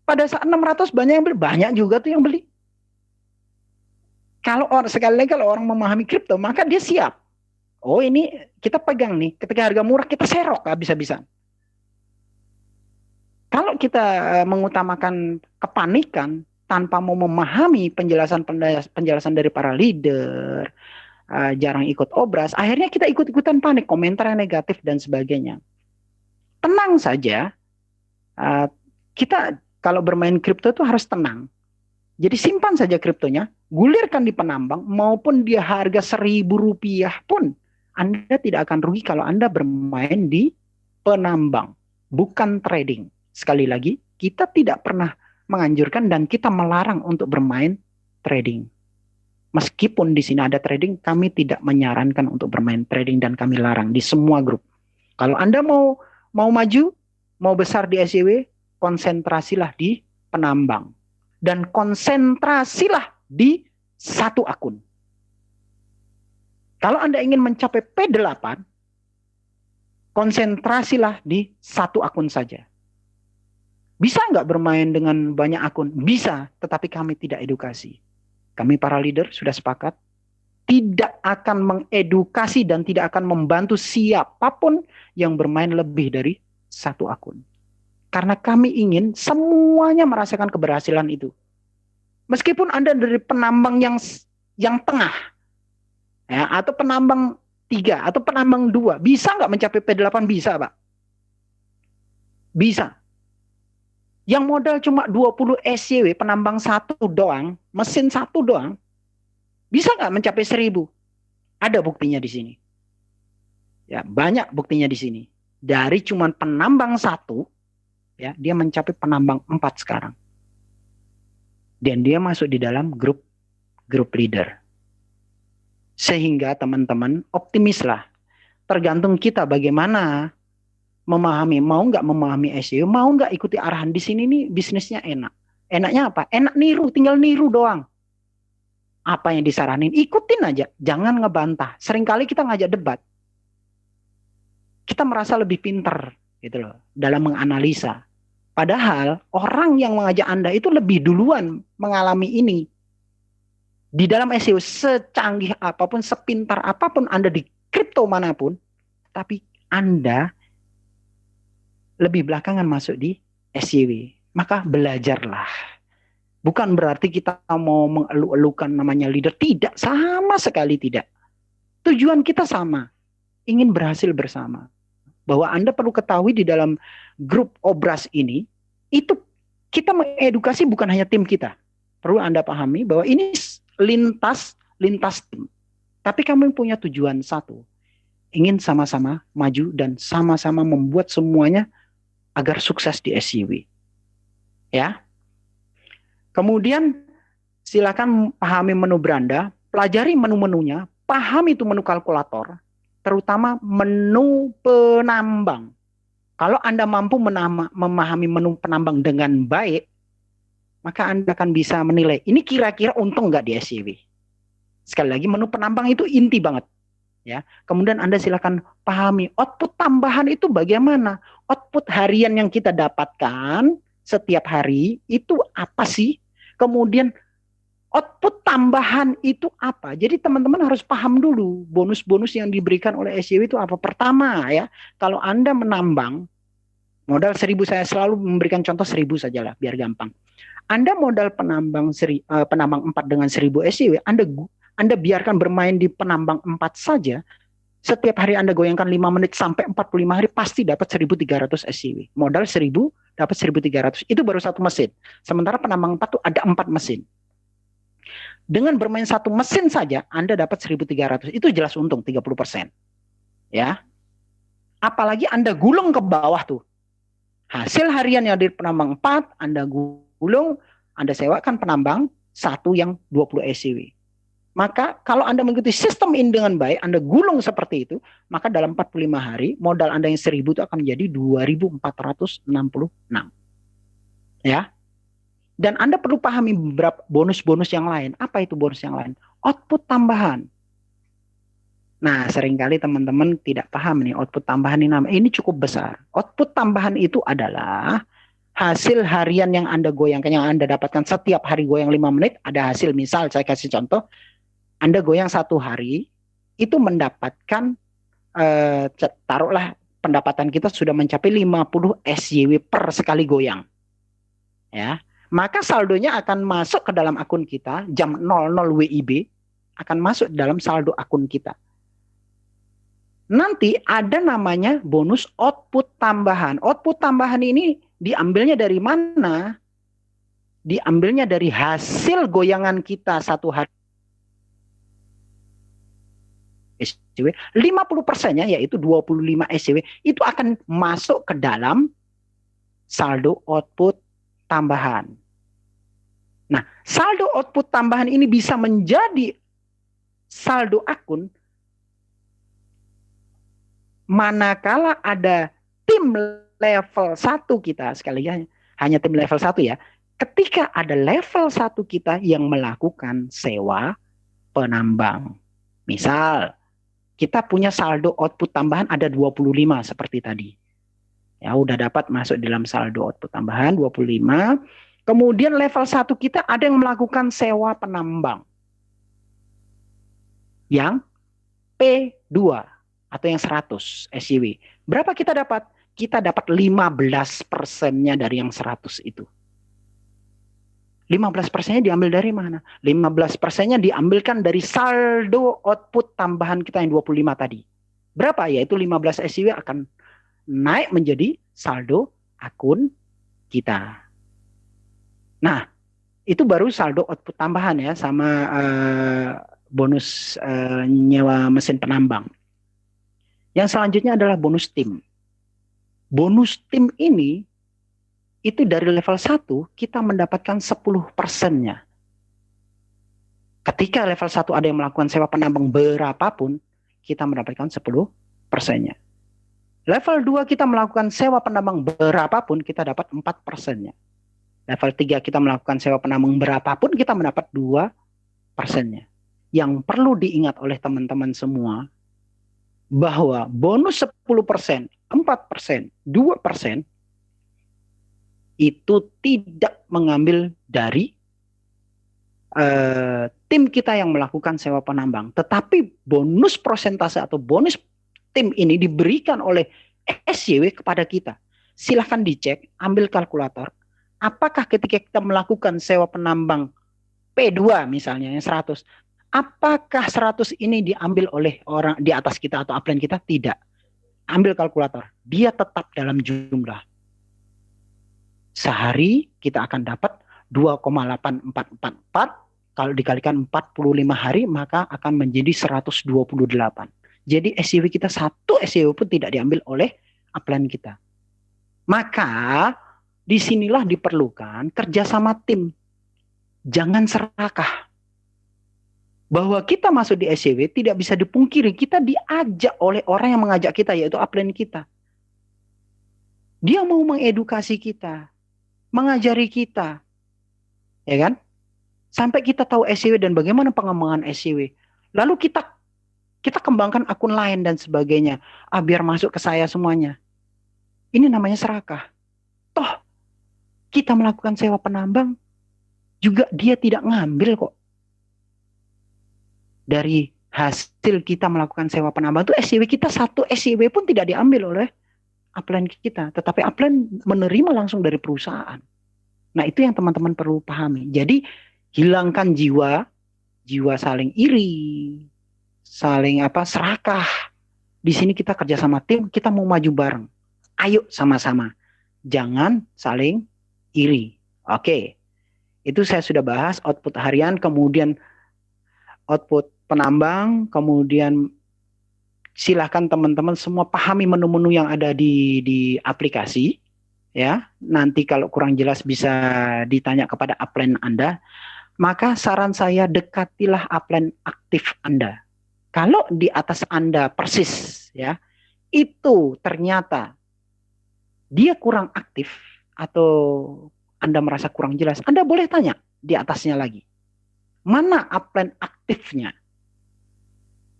Pada saat 600 banyak yang beli, banyak juga tuh yang beli. Sekali lagi kalau orang memahami kripto, maka dia siap. Oh, ini kita pegang nih, ketika harga murah kita serok habis-habisan. Kalau kita mengutamakan kepanikan tanpa mau memahami penjelasan dari para leader, jarang ikut obras, akhirnya kita ikut-ikutan panik, komentar yang negatif dan sebagainya. Tenang saja, kita kalau bermain kripto itu harus tenang. Jadi simpan saja kriptonya, gulirkan di penambang, maupun dia harga Rp1.000 pun, Anda tidak akan rugi kalau Anda bermain di penambang. bukan trading. Sekali lagi, kita tidak pernah menganjurkan dan kita melarang untuk bermain trading. Meskipun di sini ada trading, kami tidak menyarankan untuk bermain trading dan kami larang di semua grup. Kalau Anda mau maju, mau besar di SJW, konsentrasilah di penambang dan konsentrasilah di satu akun. Kalau Anda ingin mencapai P8, konsentrasilah di satu akun saja. Bisa nggak bermain dengan banyak akun? Bisa, tetapi kami tidak edukasi. Kami para leader sudah sepakat, tidak akan mengedukasi dan tidak akan membantu siapapun yang bermain lebih dari satu akun. Karena kami ingin semuanya merasakan keberhasilan itu. Meskipun Anda dari penambang yang tengah, ya, atau penambang 3, atau penambang 2, bisa nggak mencapai P8? Bisa, Pak. Bisa. Yang modal cuma 20 SJW, penambang 1 doang, mesin 1 doang, bisa nggak mencapai 1000? Ada buktinya di sini. Ya, banyak buktinya di sini. Dari cuma penambang 1, ya, dia mencapai penambang 4 sekarang. Dan dia masuk di dalam grup leader. Sehingga teman-teman optimislah. Tergantung kita bagaimana memahami, mau nggak memahami SEO, mau nggak ikuti arahan. Di sini nih bisnisnya enak. Enaknya apa? Enak niru, tinggal niru doang. Apa yang disaranin, ikutin aja, jangan ngebantah. Seringkali kita ngajak debat, kita merasa lebih pinter gitu loh dalam menganalisa. Padahal orang yang mengajak Anda itu lebih duluan mengalami ini. Di dalam SEO secanggih apapun, sepintar apapun Anda di kripto manapun, tapi Anda lebih belakangan masuk di SJW. Maka belajarlah. Bukan berarti kita mau mengeluh-elukan namanya leader. Tidak, sama sekali tidak. Tujuan kita sama. Ingin berhasil bersama. Bahwa Anda perlu ketahui di dalam grup Obras ini, itu kita mengedukasi bukan hanya tim kita. Perlu Anda pahami bahwa ini lintas tim. Tapi kami punya tujuan satu. Ingin sama-sama maju dan sama-sama membuat semuanya agar sukses di SJW. Ya. Kemudian silakan pahami menu beranda, pelajari menu-menunya, pahami itu menu kalkulator, terutama menu penambang. Kalau Anda mampu memahami menu penambang dengan baik, maka Anda akan bisa menilai, ini kira-kira untung nggak di SJW. Sekali lagi, menu penambang itu inti banget. Ya. Kemudian Anda silakan pahami output tambahan itu bagaimana. Output harian yang kita dapatkan setiap hari itu apa sih? Kemudian output tambahan itu apa? Jadi teman-teman harus paham dulu bonus-bonus yang diberikan oleh SJW itu apa. Pertama ya, kalau Anda menambang modal 1000, saya selalu memberikan contoh 1000 sajalah biar gampang. Anda modal penambang 4 dengan 1000 SJW, Anda biarkan bermain di penambang 4 saja, setiap hari Anda goyangkan 5 menit sampai 45 hari pasti dapat 1300 SJW. Modal 1000 dapat 1300. Itu baru satu mesin. Sementara penambang 4 tuh ada 4 mesin. Dengan bermain satu mesin saja Anda dapat 1300. Itu jelas untung 30%. Ya. Apalagi Anda gulung ke bawah tuh. Hasil harian yang dari penambang 4 Anda gulung, Anda sewakan penambang 1 yang 20 SJW. Maka kalau Anda mengikuti sistem ini dengan baik, Anda gulung seperti itu, maka dalam 45 hari modal Anda yang 1000 itu akan menjadi 2466. Ya. Dan Anda perlu pahami beberapa bonus-bonus yang lain. Apa itu bonus yang lain? Output tambahan. Nah, seringkali teman-teman tidak paham nih output tambahan ini cukup besar. Output tambahan itu adalah hasil harian yang Anda goyangkan, yang Anda dapatkan setiap hari goyang 5 menit, ada hasil. Misal saya kasih contoh, Anda goyang 1 hari, itu mendapatkan, taruhlah pendapatan kita sudah mencapai 50 SJW per sekali goyang. Ya, maka saldonya akan masuk ke dalam akun kita, jam 00 WIB, akan masuk dalam saldo akun kita. Nanti ada namanya bonus output tambahan. Output tambahan ini diambilnya dari mana? Diambilnya dari hasil goyangan kita 1 hari SJW, 50%-nya yaitu 25 SJW itu akan masuk ke dalam saldo output tambahan. Nah, saldo output tambahan ini bisa menjadi saldo akun manakala ada tim level 1 kita, sekali lagi hanya tim level 1 ya, ketika ada level 1 kita yang melakukan sewa penambang. Misal, kita punya saldo output tambahan ada 25 seperti tadi. Ya, udah dapat masuk dalam saldo output tambahan 25. Kemudian level 1 kita ada yang melakukan sewa penambang. Yang P2 atau yang 100 SJW. Berapa kita dapat? Kita dapat 15%-nya dari yang 100 itu. 15%-nya diambil dari mana? 15%-nya diambilkan dari saldo output tambahan kita yang 25 tadi. Berapa? Yaitu 15 SJW akan naik menjadi saldo akun kita. Nah, itu baru saldo output tambahan ya, sama bonus nyewa mesin penambang. Yang selanjutnya adalah bonus tim. Bonus tim ini itu dari level 1 kita mendapatkan 10%-nya. Ketika level 1 ada yang melakukan sewa penambang berapapun, kita mendapatkan 10%-nya. Level 2 kita melakukan sewa penambang berapapun, kita dapat 4%-nya. Level 3 kita melakukan sewa penambang berapapun, kita mendapat 2%-nya. Yang perlu diingat oleh teman-teman semua, bahwa bonus 10%, 4%, 2% itu tidak mengambil dari tim kita yang melakukan sewa penambang. Tetapi bonus persentase atau bonus tim ini diberikan oleh SJW kepada kita. Silahkan dicek, ambil kalkulator. Apakah ketika kita melakukan sewa penambang P2 misalnya yang 100, apakah 100 ini diambil oleh orang di atas kita atau upline kita? Tidak. Ambil kalkulator. Dia tetap dalam jumlah. Sehari kita akan dapat 2,8444. Kalau dikalikan 45 hari maka akan menjadi 128. Jadi SJW kita satu SJW pun tidak diambil oleh upline kita. Maka disinilah diperlukan kerjasama tim. Jangan serakah. Bahwa kita masuk di SJW tidak bisa dipungkiri. Kita diajak oleh orang yang mengajak kita, yaitu upline kita. Dia mau mengedukasi kita, mengajari kita, ya kan? Sampai kita tahu SJW dan bagaimana pengembangan SJW. Lalu kita kembangkan akun lain dan sebagainya. Biar masuk ke saya semuanya. Ini namanya serakah. Toh, kita melakukan sewa penambang, juga dia tidak ngambil kok. Dari hasil kita melakukan sewa penambang itu SJW kita satu SJW pun tidak diambil oleh upline kita. Tetapi upline menerima langsung dari perusahaan. Nah itu yang teman-teman perlu pahami. Jadi hilangkan jiwa saling iri, saling serakah. Di sini kita kerja sama tim, kita mau maju bareng. Ayo sama-sama. Jangan saling iri. Oke. Itu saya sudah bahas output harian, kemudian output penambang, kemudian silahkan teman-teman semua pahami menu-menu yang ada di aplikasi. Ya, nanti kalau kurang jelas bisa ditanya kepada upline Anda. Maka saran saya dekatilah upline aktif Anda. Kalau di atas Anda persis, ya, itu ternyata dia kurang aktif atau Anda merasa kurang jelas, Anda boleh tanya di atasnya lagi. Mana upline aktifnya?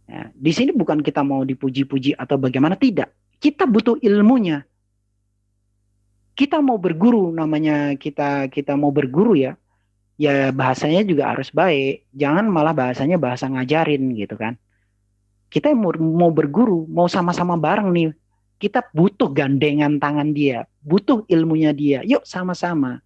Ya, di sini bukan kita mau dipuji-puji atau bagaimana, tidak. Kita butuh ilmunya. Kita mau berguru, namanya kita mau berguru ya. Ya bahasanya juga harus baik. Jangan malah bahasanya bahasa ngajarin gitu kan. Kita mau berguru, mau sama-sama bareng nih. Kita butuh gandengan tangan dia, butuh ilmunya dia. Yuk sama-sama.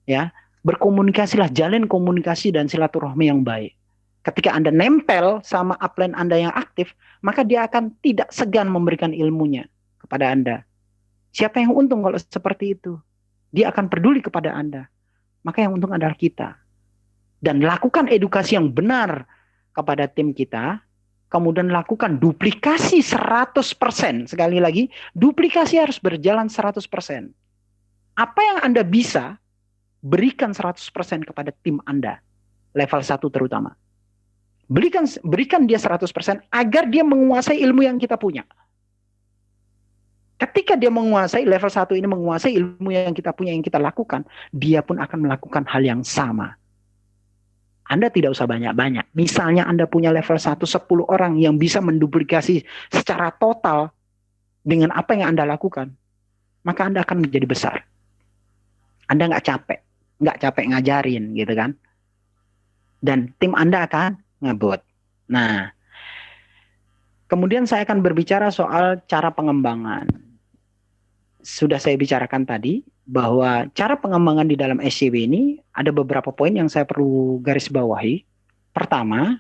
Ya, berkomunikasilah, jalin komunikasi dan silaturahmi yang baik. Ketika Anda nempel sama upline Anda yang aktif, maka dia akan tidak segan memberikan ilmunya kepada Anda. Siapa yang untung kalau seperti itu? Dia akan peduli kepada Anda. Maka yang untung adalah kita. Dan lakukan edukasi yang benar kepada tim kita, kemudian lakukan duplikasi 100%. Sekali lagi, duplikasi harus berjalan 100%. Apa yang Anda bisa, berikan 100% kepada tim Anda, level 1 terutama. Berikan dia 100% agar dia menguasai ilmu yang kita punya. Ketika dia menguasai, level 1 ini menguasai ilmu yang kita punya, yang kita lakukan, dia pun akan melakukan hal yang sama. Anda tidak usah banyak-banyak. Misalnya Anda punya level 1 10 orang yang bisa menduplikasi secara total dengan apa yang Anda lakukan, maka Anda akan menjadi besar. Anda nggak capek ngajarin gitu kan. Dan tim Anda akan ngebut. Nah, kemudian saya akan berbicara soal cara pengembangan. Sudah saya bicarakan tadi bahwa cara pengembangan di dalam SCW ini ada beberapa poin yang saya perlu garis bawahi. Pertama,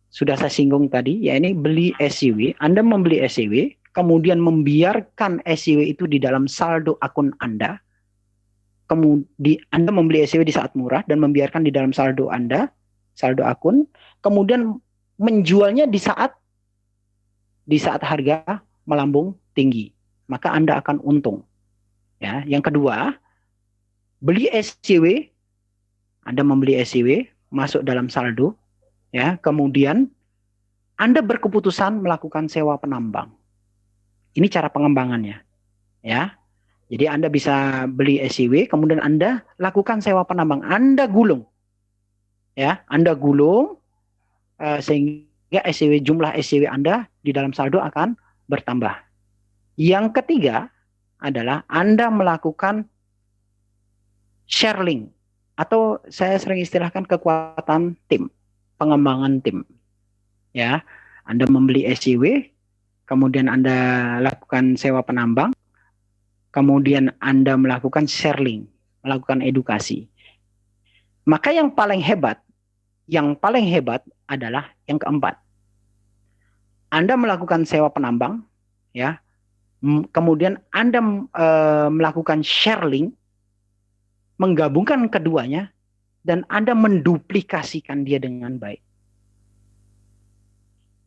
sudah saya singgung tadi, ya ini beli SCW. Anda membeli SCW, kemudian membiarkan SCW itu di dalam saldo akun Anda. Kemudian Anda membeli SCW di saat murah dan membiarkan di dalam saldo Anda, saldo akun, kemudian menjualnya di saat harga melambung tinggi, maka Anda akan untung. Ya, yang kedua, beli SCW, Anda membeli SCW masuk dalam saldo, ya, kemudian Anda berkeputusan melakukan sewa penambang. Ini cara pengembangannya, ya. Jadi Anda bisa beli SCW, kemudian Anda lakukan sewa penambang, Anda gulung, ya, Anda gulung sehingga jumlah SCW Anda di dalam saldo akan bertambah. Yang ketiga adalah Anda melakukan sharing, atau saya sering istilahkan kekuatan tim, pengembangan tim. Ya, Anda membeli SCW, kemudian Anda lakukan sewa penambang, kemudian Anda melakukan sharing, melakukan edukasi. Maka yang paling hebat adalah yang keempat. Anda melakukan sewa penambang, ya, kemudian Anda melakukan sharing, menggabungkan keduanya, dan Anda menduplikasikan dia dengan baik.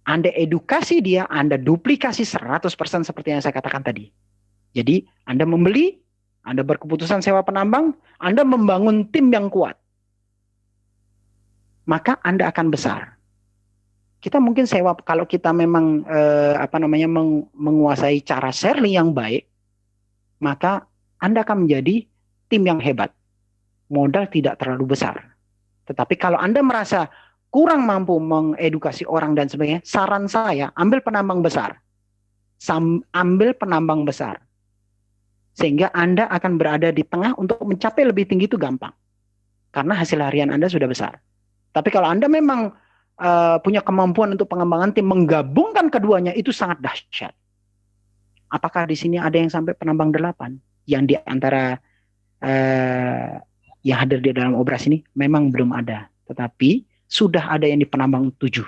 Anda edukasi dia, Anda duplikasi 100% seperti yang saya katakan tadi. Jadi Anda membeli, Anda berkeputusan sewa penambang, Anda membangun tim yang kuat, maka Anda akan besar. Kita mungkin sewa, kalau kita memang menguasai cara sharing yang baik, maka Anda akan menjadi tim yang hebat. Modal tidak terlalu besar. Tetapi kalau Anda merasa kurang mampu mengedukasi orang dan sebagainya, saran saya, ambil penambang besar. Ambil penambang besar. Sehingga Anda akan berada di tengah, untuk mencapai lebih tinggi itu gampang. Karena hasil harian Anda sudah besar. Tapi kalau Anda memang punya kemampuan untuk pengembangan tim, menggabungkan keduanya, itu sangat dahsyat. Apakah di sini ada yang sampai penambang 8? Yang di antara yang hadir di dalam obras ini memang belum ada, tetapi sudah ada yang di penambang 7.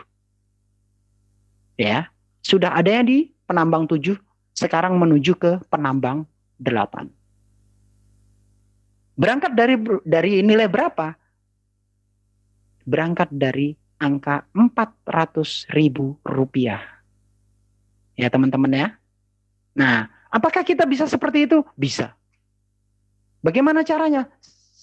Ya, sudah ada yang di penambang 7, sekarang menuju ke penambang 8. Berangkat dari nilai berapa? Berangkat dari angka 400.000 rupiah. Ya teman-teman ya. Nah, apakah kita bisa seperti itu? Bisa. Bagaimana caranya?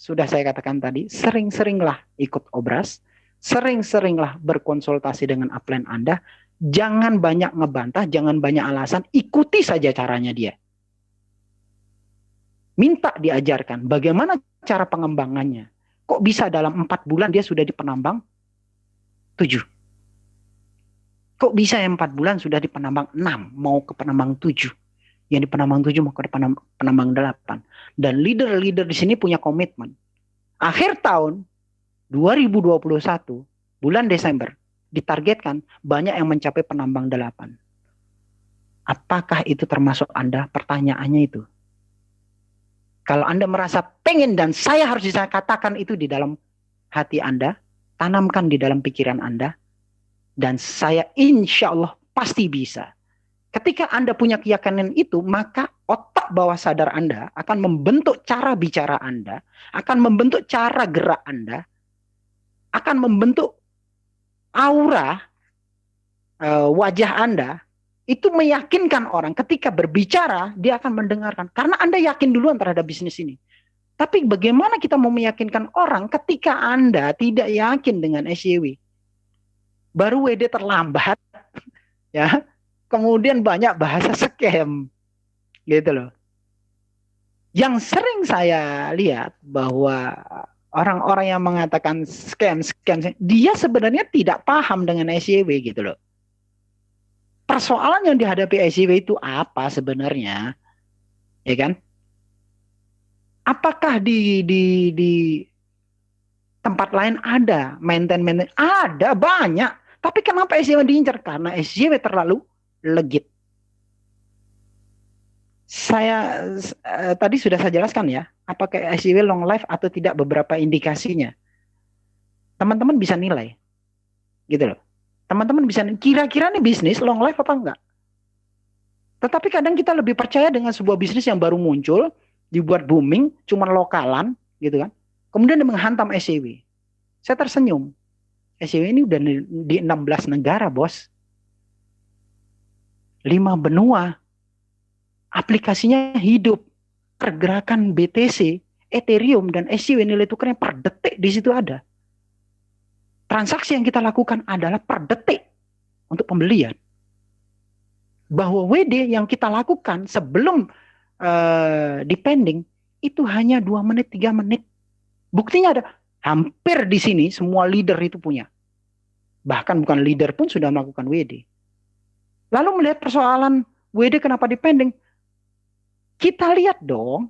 Sudah saya katakan tadi, sering-seringlah ikut obras, sering-seringlah berkonsultasi dengan upline Anda, jangan banyak ngebantah, jangan banyak alasan, ikuti saja caranya dia. Minta diajarkan bagaimana cara pengembangannya. Kok bisa dalam 4 bulan dia sudah di penambang 7? Kok bisa yang 4 bulan sudah di penambang 6, mau ke penambang 7? Yang di penambang 7 mau ke penambang 8. Dan leader-leader di sini punya komitmen. Akhir tahun 2021, bulan Desember, ditargetkan banyak yang mencapai penambang 8. Apakah itu termasuk Anda? Pertanyaannya itu. Kalau Anda merasa pengen dan saya harus bisa katakan itu di dalam hati Anda, tanamkan di dalam pikiran Anda, dan saya insya Allah pasti bisa. Ketika Anda punya keyakinan itu, maka otak bawah sadar Anda akan membentuk cara bicara Anda, akan membentuk cara gerak Anda, akan membentuk aura wajah Anda itu meyakinkan orang ketika berbicara dia akan mendengarkan karena Anda yakin duluan terhadap bisnis ini. Tapi bagaimana kita mau meyakinkan orang ketika Anda tidak yakin dengan SJW? Baru WD terlambat, ya. Kemudian banyak bahasa scam, gitu loh. Yang sering saya lihat bahwa orang-orang yang mengatakan scam, dia sebenarnya tidak paham dengan SJW gitu loh. Persoalan yang dihadapi SJW itu apa sebenarnya, ya kan? Apakah di tempat lain ada maintain? Ada banyak. Tapi kenapa SJW diincar? Karena SJW terlalu legit. Saya tadi sudah saya jelaskan ya, apakah SJW long life atau tidak beberapa indikasinya. Teman-teman bisa nilai, gitu loh. Teman-teman bisa kira-kira nih bisnis long life apa enggak. Tetapi kadang kita lebih percaya dengan sebuah bisnis yang baru muncul, dibuat booming, cuma lokalan, gitu kan. Kemudian dia menghantam SJW. Saya tersenyum. SJW ini udah di 16 negara, bos. 5 benua. Aplikasinya hidup. Pergerakan BTC, Ethereum, dan SJW nilai tukarnya per detik di situ ada. Transaksi yang kita lakukan adalah per detik untuk pembelian. Bahwa WD yang kita lakukan sebelum depending itu hanya 2 menit, 3 menit. Buktinya ada. Hampir di sini semua leader itu punya. Bahkan bukan leader pun sudah melakukan WD. Lalu melihat persoalan WD kenapa depending? Kita lihat dong,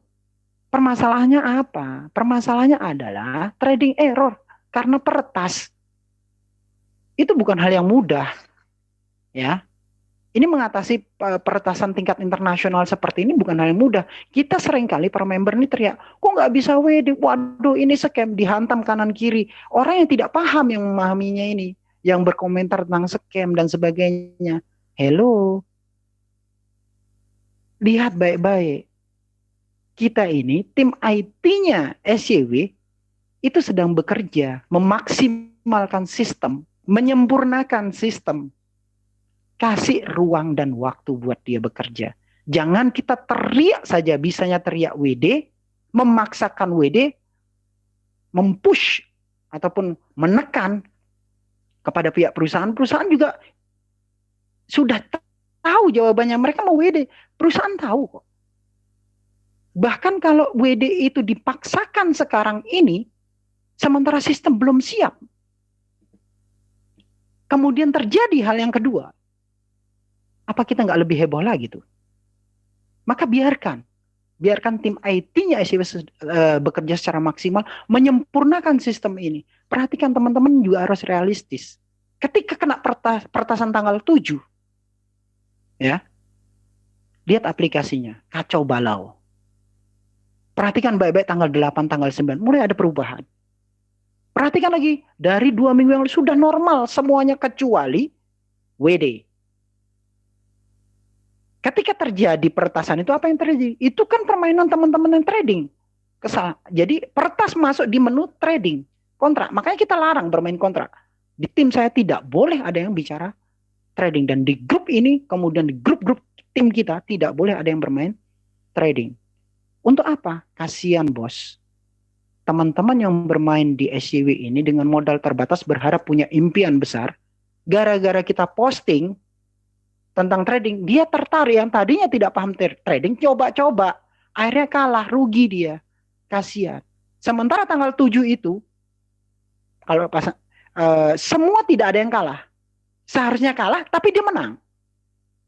permasalahannya apa? Permasalahannya adalah trading error karena peretas. Itu bukan hal yang mudah, ya. Ini mengatasi peretasan tingkat internasional seperti ini bukan hal yang mudah. Kita seringkali per member ini teriak, kok nggak bisa WD? Waduh, ini scam, dihantam kanan kiri. Orang yang tidak paham yang memahaminya ini, yang berkomentar tentang scam dan sebagainya. Hello, lihat baik-baik. Kita ini, tim IT-nya SJW, itu sedang bekerja, memaksimalkan sistem, menyempurnakan sistem. Kasih ruang dan waktu buat dia bekerja. Jangan kita teriak saja, bisanya teriak WD, memaksakan WD, mempush ataupun menekan kepada pihak perusahaan. Perusahaan juga sudah tahu jawabannya, mereka mau WD. Perusahaan tahu kok. Bahkan kalau WD itu dipaksakan sekarang ini, sementara sistem belum siap. Kemudian terjadi hal yang kedua. Apa kita nggak lebih heboh lagi tuh? Maka biarkan tim IT-nya SJW bekerja secara maksimal, menyempurnakan sistem ini. Perhatikan teman-teman juga harus realistis. Ketika kena peretasan tanggal 7, ya, lihat aplikasinya, kacau balau. Perhatikan baik-baik tanggal 8, tanggal 9, mulai ada perubahan. Perhatikan lagi, dari 2 minggu yang lalu sudah normal semuanya kecuali WD. Ketika terjadi peretasan itu apa yang terjadi? Itu kan permainan teman-teman yang trading. Jadi peretas masuk di menu trading, kontrak. Makanya kita larang bermain kontrak. Di tim saya tidak boleh ada yang bicara trading. Dan di grup ini, kemudian di grup-grup tim kita tidak boleh ada yang bermain trading. Untuk apa? Kasihan bos. Teman-teman yang bermain di SJW ini dengan modal terbatas berharap punya impian besar. Gara-gara kita posting tentang trading, dia tertarik, yang tadinya tidak paham trading, coba-coba, akhirnya kalah, rugi dia, kasihan. Sementara tanggal 7 itu, kalau semua tidak ada yang kalah, seharusnya kalah, tapi dia menang.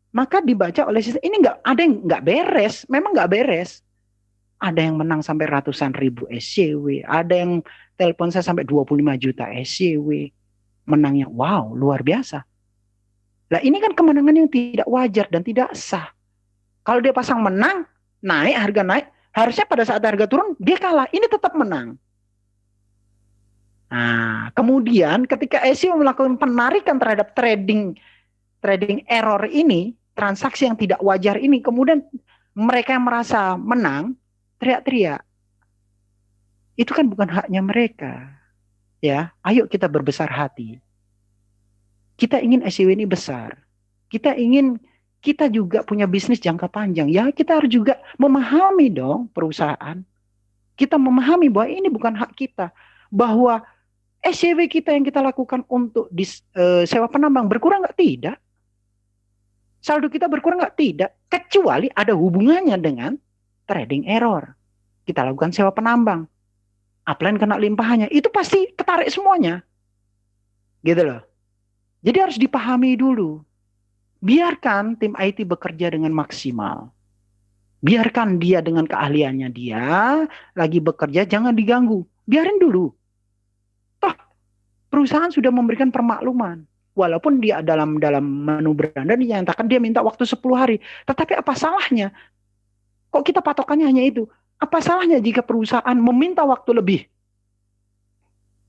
Maka dibaca oleh sistem, ini nggak ada yang nggak beres, memang nggak beres. Ada yang menang sampai ratusan ribu SJW, ada yang telepon saya sampai 25 juta SJW, menangnya wow, luar biasa. Nah ini kan kemenangan yang tidak wajar dan tidak sah. Kalau dia pasang menang, naik, harga naik, harusnya pada saat harga turun, dia kalah. Ini tetap menang. Nah, kemudian ketika SJW melakukan penarikan terhadap trading error ini, transaksi yang tidak wajar ini, kemudian mereka yang merasa menang, teriak-teriak. Itu kan bukan haknya mereka. Ya, ayo kita berbesar hati. Kita ingin SCW ini besar. Kita juga punya bisnis jangka panjang. Ya, kita harus juga memahami dong perusahaan. Kita memahami bahwa ini bukan hak kita. Bahwa SCW kita yang kita lakukan untuk sewa penambang berkurang nggak? Tidak. Saldo kita berkurang nggak? Tidak. Kecuali ada hubungannya dengan trading error. Kita lakukan sewa penambang. Upline kena limpahannya. Itu pasti ketarik semuanya. Gitu loh. Jadi harus dipahami dulu. Biarkan tim IT bekerja dengan maksimal. Biarkan dia dengan keahliannya dia lagi bekerja, jangan diganggu. Biarin dulu. Toh, perusahaan sudah memberikan permakluman. Walaupun dia dalam menu beranda dinyatakan dia minta waktu 10 hari. Tetapi apa salahnya? Kok kita patokannya hanya itu? Apa salahnya jika perusahaan meminta waktu lebih?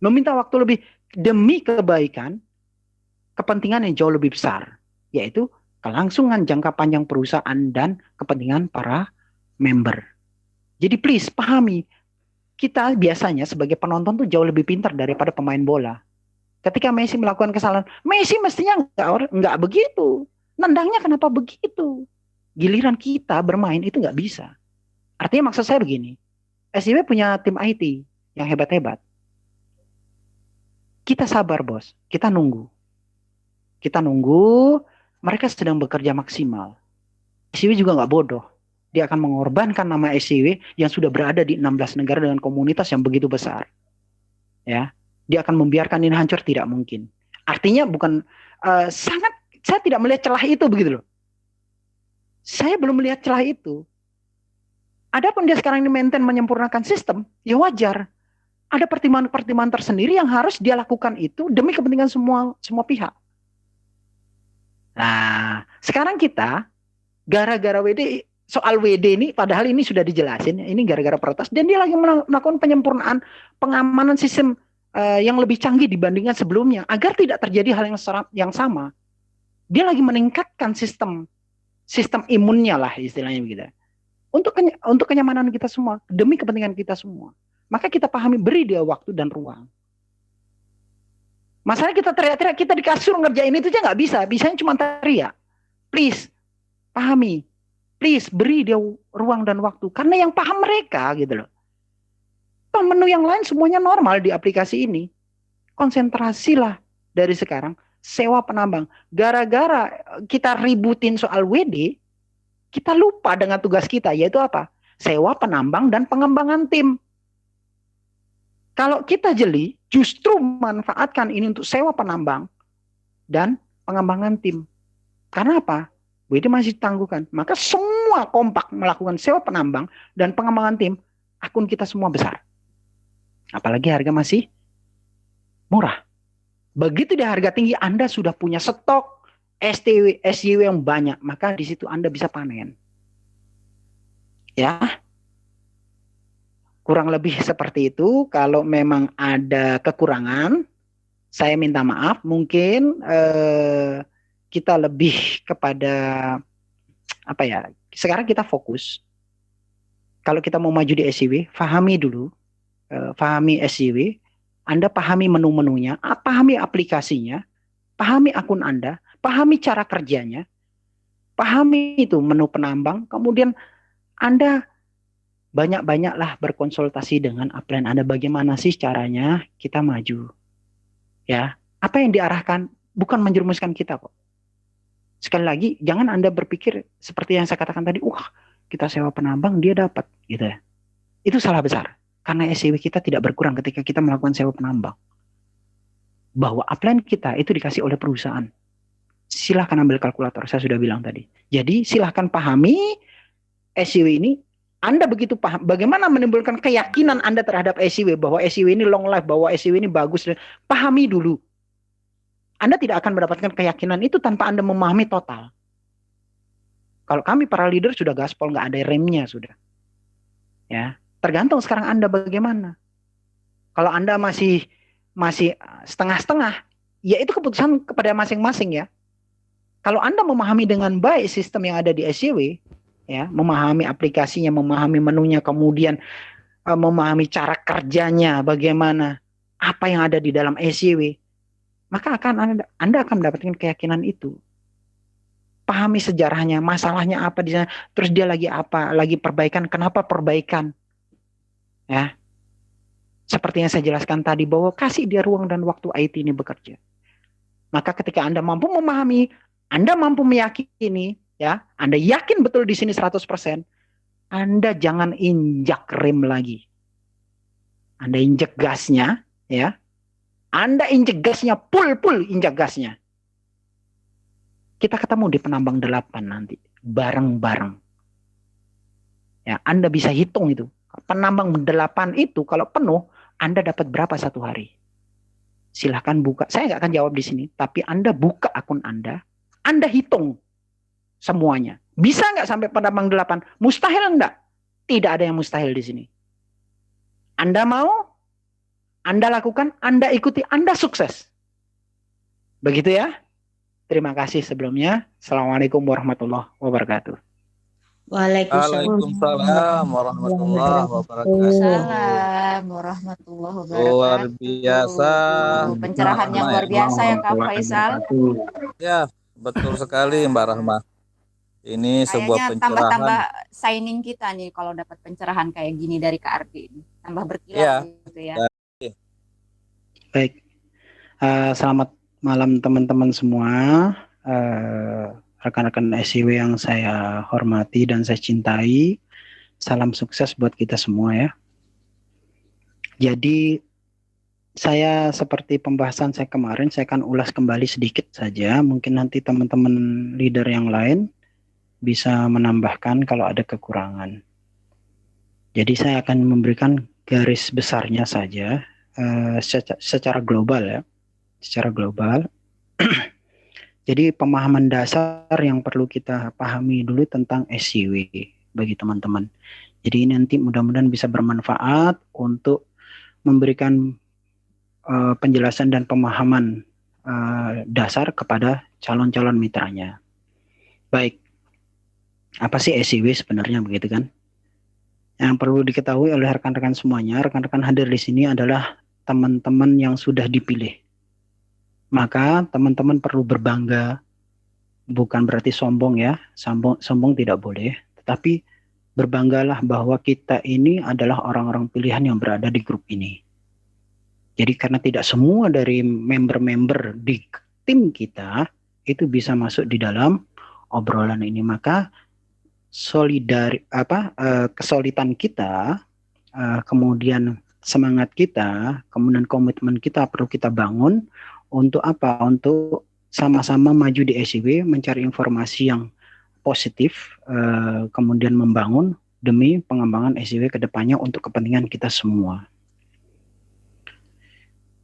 Meminta waktu lebih demi kebaikan, kepentingan yang jauh lebih besar, yaitu kelangsungan jangka panjang perusahaan dan kepentingan para member. Jadi please pahami, kita biasanya sebagai penonton tuh jauh lebih pintar daripada pemain bola. Ketika Messi melakukan kesalahan, Messi mestinya nggak begitu. Nendangnya kenapa begitu? Giliran kita bermain itu nggak bisa. Artinya maksud saya begini, SJW punya tim IT yang hebat-hebat. Kita sabar bos, kita nunggu. Kita nunggu, mereka sedang bekerja maksimal. SJW juga nggak bodoh. Dia akan mengorbankan nama SJW yang sudah berada di 16 negara dengan komunitas yang begitu besar. Ya, dia akan membiarkan ini hancur, tidak mungkin. Artinya bukan saya tidak melihat celah itu begitu loh. Saya belum melihat celah itu. Adapun dia sekarang ini maintain menyempurnakan sistem, ya wajar. Ada pertimbangan-pertimbangan tersendiri yang harus dia lakukan itu demi kepentingan semua pihak. Nah, sekarang kita gara-gara soal WD ini, padahal ini sudah dijelasin, ini gara-gara protes, dan dia lagi melakukan penyempurnaan pengamanan sistem yang lebih canggih dibandingkan sebelumnya, agar tidak terjadi hal yang sama. Dia lagi meningkatkan sistem imunnya lah istilahnya begitu. Untuk kenyamanan kita semua, demi kepentingan kita semua. Maka kita pahami, beri dia waktu dan ruang. Masalah kita teriak-teriak, kita di kasur ngerjain itu aja nggak bisa. Bisanya cuma teriak. Please, pahami. Please, beri dia ruang dan waktu. Karena yang paham mereka gitu loh. Menu yang lain semuanya normal di aplikasi ini. Konsentrasilah dari sekarang. Sewa penambang. Gara-gara kita ributin soal WD, kita lupa dengan tugas kita, yaitu apa? Sewa penambang dan pengembangan tim. Kalau kita jeli, justru manfaatkan ini untuk sewa penambang dan pengembangan tim. Karena apa? WD masih ditangguhkan. Maka semua kompak melakukan sewa penambang dan pengembangan tim, akun kita semua besar. Apalagi harga masih murah. Begitu di harga tinggi, Anda sudah punya stok SJW yang banyak, maka di situ Anda bisa panen. Ya, kurang lebih seperti itu. Kalau memang ada kekurangan, saya minta maaf. Mungkin kita lebih kepada apa ya? Sekarang kita fokus. Kalau kita mau maju di SJW, pahami dulu, pahami SJW. Anda pahami menu-menunya, pahami aplikasinya, pahami akun Anda, pahami cara kerjanya, pahami itu menu penambang. Kemudian Anda banyak-banyaklah berkonsultasi dengan upline Anda, bagaimana sih caranya kita maju. Ya, apa yang diarahkan bukan menjerumuskan kita kok. Sekali lagi, jangan Anda berpikir seperti yang saya katakan tadi, kita sewa penambang dia dapat gitu ya. Itu salah besar. Karena SJW kita tidak berkurang ketika kita melakukan sewa penambang. Bahwa upline kita itu dikasih oleh perusahaan. Silahkan ambil kalkulator, saya sudah bilang tadi. Jadi silahkan pahami SJW ini. Anda begitu paham bagaimana menimbulkan keyakinan Anda terhadap SJW, bahwa SJW ini long life, bahwa SJW ini bagus. Pahami dulu. Anda tidak akan mendapatkan keyakinan itu tanpa Anda memahami total. Kalau kami para leader sudah gaspol, nggak ada remnya sudah. Ya, tergantung sekarang Anda bagaimana. Kalau Anda masih setengah-setengah, ya itu keputusan kepada masing-masing ya. Kalau Anda memahami dengan baik sistem yang ada di SJW, ya, memahami aplikasinya, memahami menunya, kemudian memahami cara kerjanya, bagaimana, apa yang ada di dalam SJW, maka Anda akan mendapatkan keyakinan itu. Pahami sejarahnya, masalahnya apa di sana, terus dia lagi apa, lagi perbaikan, kenapa perbaikan, ya. Seperti yang saya jelaskan tadi bahwa kasih dia ruang dan waktu IT ini bekerja. Maka ketika Anda mampu memahami, Anda mampu meyakini, ya, Anda yakin betul di sini 100%, Anda jangan injak rem lagi. Anda injak gasnya, ya. Anda injak gasnya, full injak gasnya. Kita ketemu di penambang 8 nanti, bareng-bareng. Ya, Anda bisa hitung itu. Penambang 8 itu kalau penuh, Anda dapat berapa satu hari? Silahkan buka. Saya nggak akan jawab di sini, tapi Anda buka akun Anda hitung semuanya. Bisa nggak sampai penambang 8? Mustahil nggak? Tidak ada yang mustahil di sini. Anda mau, Anda lakukan, Anda ikuti, Anda sukses. Begitu ya. Terima kasih sebelumnya. Assalamualaikum warahmatullahi wabarakatuh. Waalaikumsalam warahmatullahi wabarakatuh. Waalaikumsalam warahmatullahi Luar wabarakatuh. biasa. Pencerahan yang luar biasa ya Kak Faisal. Ya, betul sekali Mbak Rahma. Ini sebuah Kayaknya pencerahan. tambah-tambah signing kita nih kalau dapat pencerahan kayak gini dari Kak Ardi. Tambah berkilau Ya. gitu ya. Baik. Selamat malam teman-teman semua. Rekan-rekan SIW yang saya hormati dan saya cintai. Salam sukses buat kita semua ya. Jadi saya seperti pembahasan saya kemarin, saya akan ulas kembali sedikit saja. Mungkin nanti teman-teman leader yang lain bisa menambahkan kalau ada kekurangan. Jadi saya akan memberikan garis besarnya saja secara global ya. Secara global. Jadi pemahaman dasar yang perlu kita pahami dulu tentang SCW bagi teman-teman. Jadi ini nanti mudah-mudahan bisa bermanfaat untuk memberikan penjelasan dan pemahaman dasar kepada calon-calon mitranya. Baik, apa sih SCW sebenarnya begitu kan? Yang perlu diketahui oleh rekan-rekan semuanya, rekan-rekan hadir di sini adalah teman-teman yang sudah dipilih. Maka teman-teman perlu berbangga, bukan berarti sombong ya, sombong tidak boleh, tetapi berbanggalah bahwa kita ini adalah orang-orang pilihan yang berada di grup ini. Jadi karena tidak semua dari member-member di tim kita itu bisa masuk di dalam obrolan ini, maka kesulitan kita, kemudian semangat kita, kemudian komitmen kita perlu kita bangun untuk apa? Untuk sama-sama maju di SIW, mencari informasi yang positif, kemudian membangun demi pengembangan SIW ke depannya untuk kepentingan kita semua.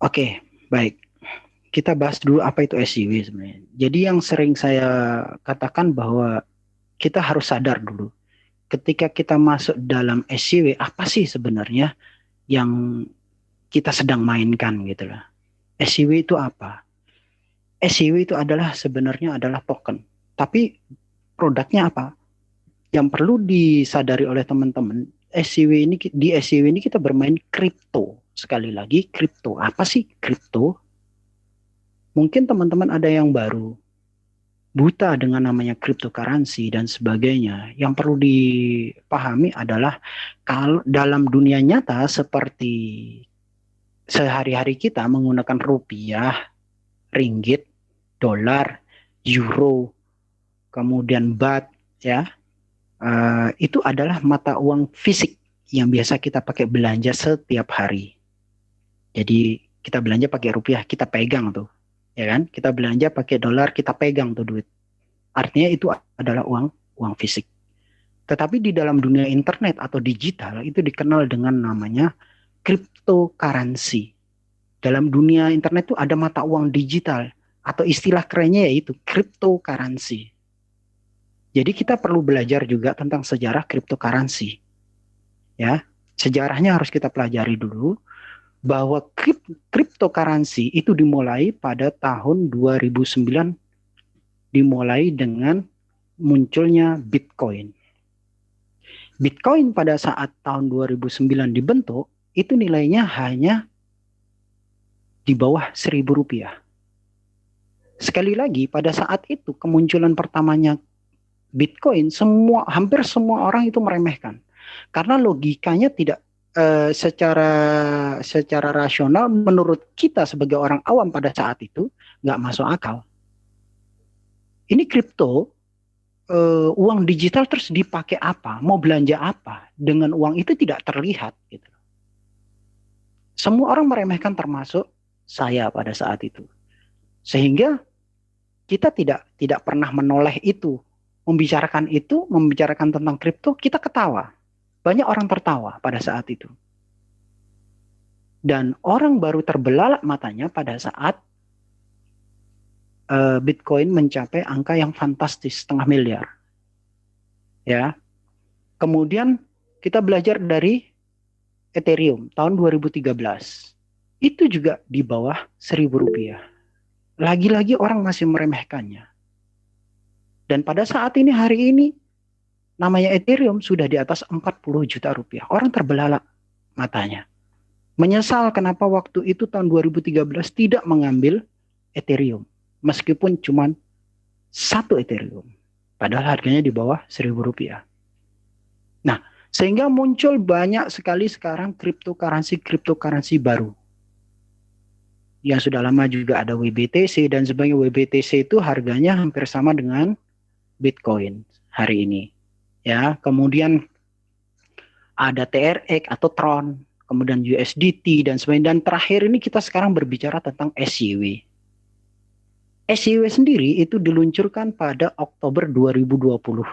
Oke, baik. Kita bahas dulu apa itu SIW sebenarnya. Jadi yang sering saya katakan bahwa kita harus sadar dulu. Ketika kita masuk dalam SIW, apa sih sebenarnya yang kita sedang mainkan gitu lah. SIW itu apa? SIW itu sebenarnya adalah token. Tapi produknya apa? Yang perlu disadari oleh teman-teman, di SIW ini kita bermain kripto. Sekali lagi, kripto. Apa sih kripto? Mungkin teman-teman ada yang baru, buta dengan namanya cryptocurrency dan sebagainya. Yang perlu dipahami adalah kalau dalam dunia nyata seperti sehari-hari kita menggunakan rupiah, ringgit, dolar, euro, kemudian baht, ya, itu adalah mata uang fisik yang biasa kita pakai belanja setiap hari. Jadi kita belanja pakai rupiah, kita pegang tuh, ya kan? Kita belanja pakai dolar, kita pegang tuh duit. Artinya itu adalah uang fisik. Tetapi di dalam dunia internet atau digital itu dikenal dengan namanya cryptocurrency. Dalam dunia internet itu ada mata uang digital atau istilah kerennya yaitu cryptocurrency. Jadi kita perlu belajar juga tentang sejarah cryptocurrency. Ya, sejarahnya harus kita pelajari dulu bahwa cryptocurrency itu dimulai pada tahun 2009, dimulai dengan munculnya Bitcoin. Bitcoin pada saat tahun 2009 dibentuk, itu nilainya hanya di bawah 1.000 rupiah. sekali lagi pada saat itu kemunculan pertamanya Bitcoin, hampir semua orang itu meremehkan karena logikanya tidak secara rasional menurut kita sebagai orang awam pada saat itu nggak masuk akal. Ini kripto, uang digital terus dipakai apa? Mau belanja apa? Dengan uang itu tidak terlihat. Gitu. Semua orang meremehkan termasuk saya pada saat itu. Sehingga kita tidak pernah menoleh itu. Membicarakan tentang kripto, kita ketawa. Banyak orang tertawa pada saat itu. Dan orang baru terbelalak matanya pada saat Bitcoin mencapai angka yang fantastis, 500 miliar. Ya. Kemudian kita belajar dari Ethereum tahun 2013. Itu juga di bawah Rp1.000. Lagi-lagi orang masih meremehkannya. Dan pada saat ini, hari ini, namanya Ethereum sudah di atas 40 juta rupiah. Orang terbelalak matanya. Menyesal kenapa waktu itu tahun 2013 tidak mengambil Ethereum. Meskipun cuma 1 Ethereum. Padahal harganya di bawah Rp1.000. Nah, sehingga muncul banyak sekali sekarang cryptocurrency baru. Yang sudah lama juga ada WBTC dan sebagainya. WBTC itu harganya hampir sama dengan Bitcoin hari ini. Ya, kemudian ada TRX atau Tron, kemudian USDT dan sebagainya. Dan terakhir ini kita sekarang berbicara tentang SYW. SYW sendiri itu diluncurkan pada Oktober 2020.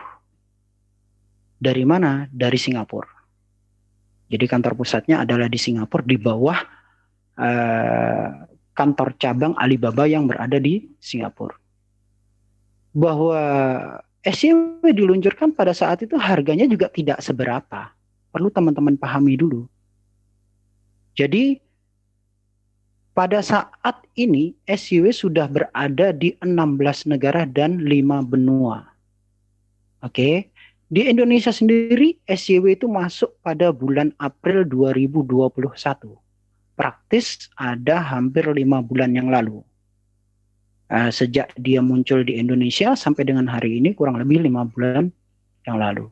Dari mana? Dari Singapura. Jadi kantor pusatnya adalah di Singapura, di bawah kantor cabang Alibaba yang berada di Singapura. Bahwa SYW diluncurkan pada saat itu harganya juga tidak seberapa. Perlu teman-teman pahami dulu. Jadi pada saat ini SYW sudah berada di 16 negara dan 5 benua. Oke. Di Indonesia sendiri SYW itu masuk pada bulan April 2021. Praktis ada hampir 5 bulan yang lalu. Sejak dia muncul di Indonesia sampai dengan hari ini kurang lebih 5 bulan yang lalu.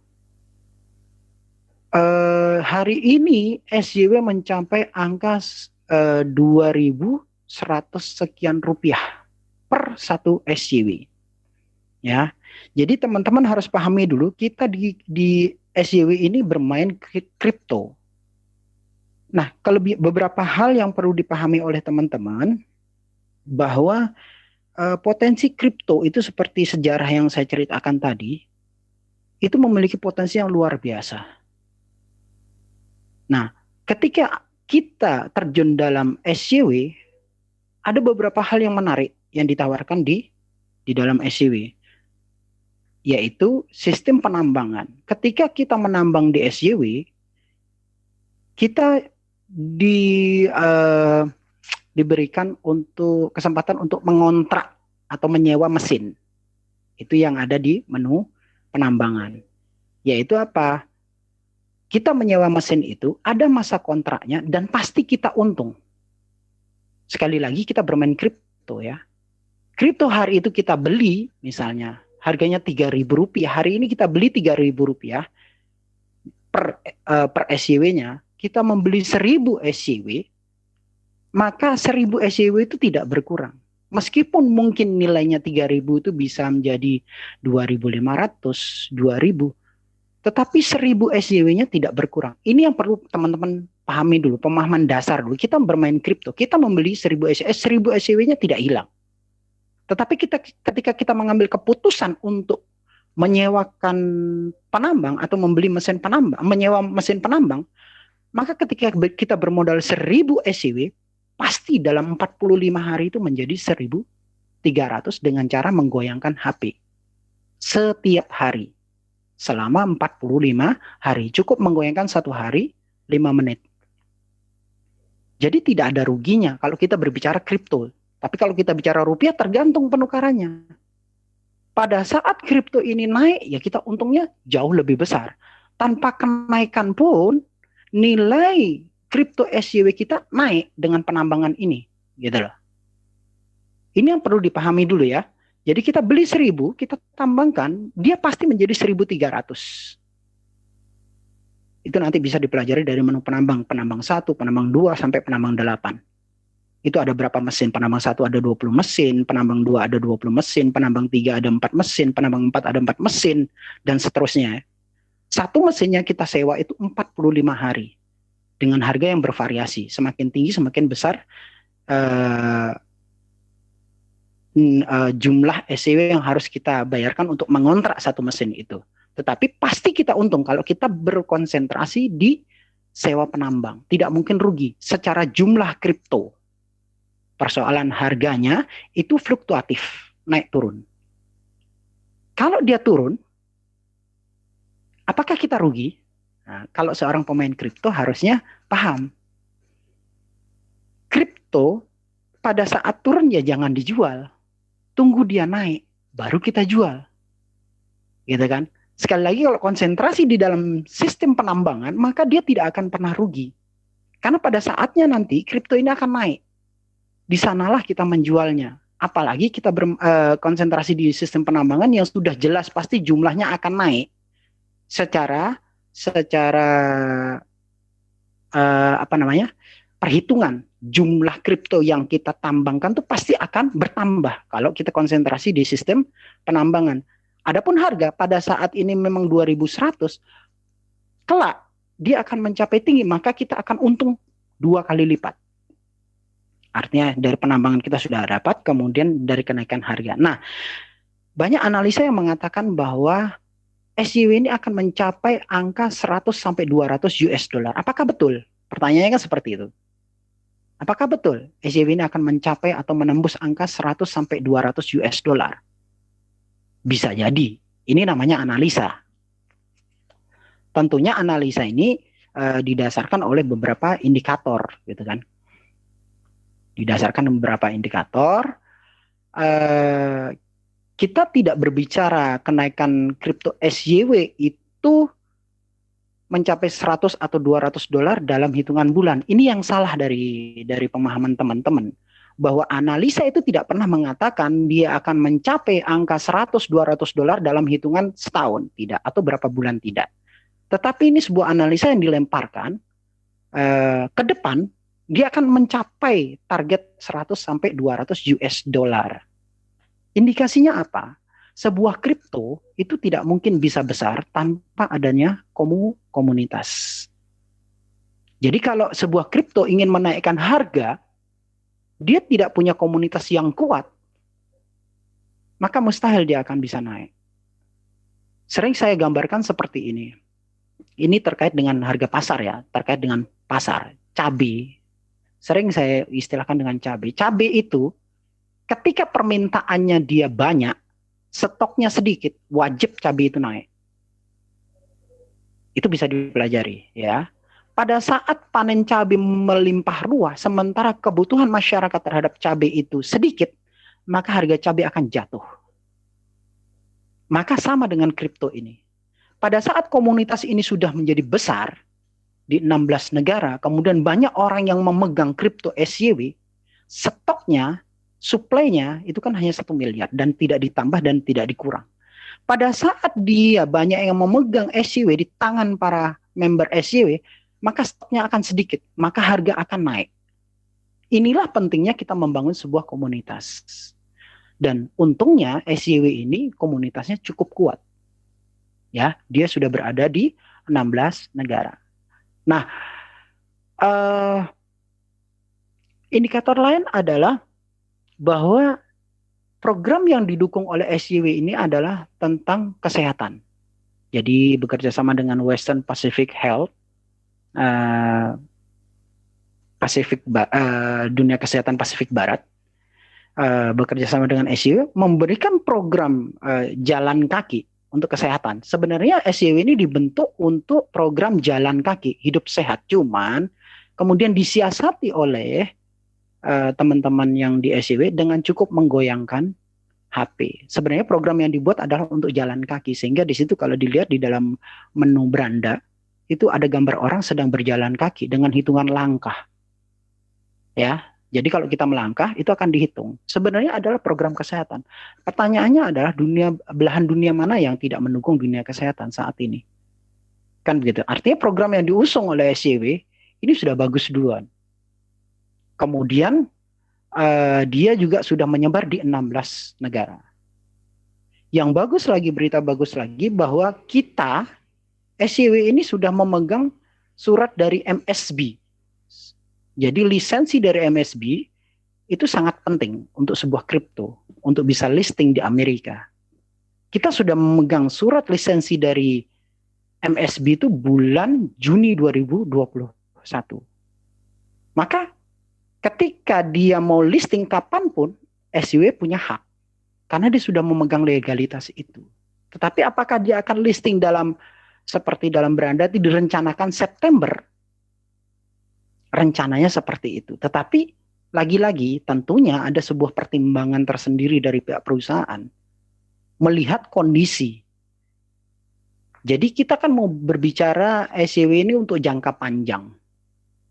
Hari ini SYW mencapai angka 2.100 sekian rupiah per 1 SYW. Ya, jadi teman-teman harus pahami dulu kita di SYW ini bermain kripto. Nah, beberapa hal yang perlu dipahami oleh teman-teman bahwa potensi kripto itu seperti sejarah yang saya ceritakan tadi, itu memiliki potensi yang luar biasa. Nah, ketika kita terjun dalam SYW, ada beberapa hal yang menarik yang ditawarkan di dalam SYW, yaitu sistem penambangan. Ketika kita menambang di SYW, kita diberikan untuk kesempatan untuk mengontrak atau menyewa mesin. Itu yang ada di menu penambangan. Yaitu apa? Kita menyewa mesin itu, ada masa kontraknya dan pasti kita untung. Sekali lagi kita bermain kripto ya. Kripto hari itu kita beli misalnya harganya Rp3.000. Hari ini kita beli Rp3.000 per SYW-nya. Kita membeli 1.000 SYW, maka 1.000 SYW itu tidak berkurang. Meskipun mungkin nilainya 3.000 itu bisa menjadi 2.500, 2.000, tetapi 1.000 SYW-nya tidak berkurang. Ini yang perlu teman-teman pahami dulu, pemahaman dasar dulu. Kita bermain kripto, kita membeli 1.000 SYW-nya tidak hilang. Tetapi ketika kita mengambil keputusan untuk menyewakan penambang atau membeli mesin penambang, menyewa mesin penambang, maka ketika kita bermodal 1.000 SYW, pasti dalam 45 hari itu menjadi 1.300 dengan cara menggoyangkan HP. Setiap hari. Selama 45 hari. Cukup menggoyangkan 1 hari 5 menit. Jadi tidak ada ruginya kalau kita berbicara kripto. Tapi kalau kita bicara rupiah tergantung penukarannya. Pada saat kripto ini naik, ya kita untungnya jauh lebih besar. Tanpa kenaikan pun, nilai kripto SYW kita naik dengan penambangan ini. Gitu loh. Ini yang perlu dipahami dulu ya. Jadi kita beli 1.000, kita tambangkan, dia pasti menjadi 1.300. Itu nanti bisa dipelajari dari menu penambang. Penambang 1, penambang 2, sampai penambang 8. Itu ada berapa mesin? Penambang 1 ada 20 mesin, penambang 2 ada 20 mesin, penambang 3 ada 4 mesin, penambang 4 ada 4 mesin, dan seterusnya. Satu mesinnya kita sewa itu 45 hari. Dengan harga yang bervariasi. Semakin tinggi, semakin besar jumlah SCW yang harus kita bayarkan untuk mengontrak satu mesin itu. Tetapi pasti kita untung kalau kita berkonsentrasi di sewa penambang. Tidak mungkin rugi secara jumlah kripto. Persoalan harganya itu fluktuatif, naik turun. Kalau dia turun, apakah kita rugi? Nah, kalau seorang pemain kripto harusnya paham. Kripto pada saat turun ya jangan dijual. Tunggu dia naik, baru kita jual. Gitu kan? Sekali lagi kalau konsentrasi di dalam sistem penambangan, maka dia tidak akan pernah rugi. Karena pada saatnya nanti kripto ini akan naik. Di sanalah kita menjualnya. Apalagi kita berkonsentrasi di sistem penambangan yang sudah jelas pasti jumlahnya akan naik. Secara perhitungan jumlah kripto yang kita tambangkan tuh pasti akan bertambah kalau kita konsentrasi di sistem penambangan. Adapun harga pada saat ini memang 2.100, kelak dia akan mencapai tinggi, maka kita akan untung 2 kali lipat. Artinya dari penambangan kita sudah dapat, kemudian dari kenaikan harga. Nah, banyak analisa yang mengatakan bahwa SJW ini akan mencapai angka 100 sampai 200 US dollar. Apakah betul? Pertanyaannya kan seperti itu. Apakah betul SJW ini akan mencapai atau menembus angka 100 sampai 200 US dollar? Bisa jadi. Ini namanya analisa. Tentunya analisa ini didasarkan oleh beberapa indikator, gitu kan? Didasarkan beberapa indikator. Kita tidak berbicara kenaikan kripto SJW itu mencapai 100 atau 200 dolar dalam hitungan bulan. Ini yang salah dari pemahaman teman-teman. Bahwa analisa itu tidak pernah mengatakan dia akan mencapai angka 100-200 dolar dalam hitungan setahun. Tidak. Atau berapa bulan, tidak. Tetapi ini sebuah analisa yang dilemparkan ke depan, dia akan mencapai target 100 sampai 200 US dollar. Indikasinya apa? Sebuah kripto itu tidak mungkin bisa besar tanpa adanya komunitas. Jadi kalau sebuah kripto ingin menaikkan harga, dia tidak punya komunitas yang kuat, maka mustahil dia akan bisa naik. Sering saya gambarkan seperti ini. Ini terkait dengan harga pasar ya, terkait dengan pasar, cabai. Sering saya istilahkan dengan cabai. Cabai itu ketika permintaannya dia banyak, stoknya sedikit, wajib cabai itu naik. Itu bisa dipelajari ya. Pada saat panen cabai melimpah ruah, sementara kebutuhan masyarakat terhadap cabai itu sedikit, maka harga cabai akan jatuh. Maka sama dengan kripto ini. Pada saat komunitas ini sudah menjadi besar, di 16 negara, kemudian banyak orang yang memegang kripto SJW, stoknya, supply-nya itu kan hanya 1 miliar dan tidak ditambah dan tidak dikurang. Pada saat dia banyak yang memegang SJW di tangan para member SJW, maka stoknya akan sedikit, maka harga akan naik. Inilah pentingnya kita membangun sebuah komunitas. Dan untungnya SJW ini komunitasnya cukup kuat. Ya, dia sudah berada di 16 negara. Nah, indikator lain adalah bahwa program yang didukung oleh SJW ini adalah tentang kesehatan. Jadi bekerja sama dengan Western Pacific Health, dunia kesehatan Pasifik Barat, bekerja sama dengan SJW memberikan program jalan kaki untuk kesehatan. Sebenarnya SJW ini dibentuk untuk program jalan kaki, hidup sehat. Cuman kemudian disiasati oleh teman-teman yang di SJW dengan cukup menggoyangkan HP. Sebenarnya program yang dibuat adalah untuk jalan kaki. Sehingga di situ kalau dilihat di dalam menu beranda, itu ada gambar orang sedang berjalan kaki dengan hitungan langkah. Ya, Jadi kalau kita melangkah itu akan dihitung. Sebenarnya adalah program kesehatan. Pertanyaannya adalah belahan dunia mana yang tidak mendukung dunia kesehatan saat ini? Kan begitu. Artinya program yang diusung oleh SCW ini sudah bagus duluan. Kemudian dia juga sudah menyebar di 16 negara. Yang bagus lagi, berita bagus lagi bahwa kita SCW ini sudah memegang surat dari MSB. Jadi lisensi dari MSB itu sangat penting untuk sebuah kripto, untuk bisa listing di Amerika. Kita sudah memegang surat lisensi dari MSB itu bulan Juni 2021. Maka ketika dia mau listing kapanpun, SCW punya hak. Karena dia sudah memegang legalitas itu. Tetapi apakah dia akan listing seperti dalam beranda direncanakan September? Rencananya seperti itu. Tetapi lagi-lagi tentunya ada sebuah pertimbangan tersendiri dari pihak perusahaan melihat kondisi. Jadi kita kan mau berbicara SCW ini untuk jangka panjang.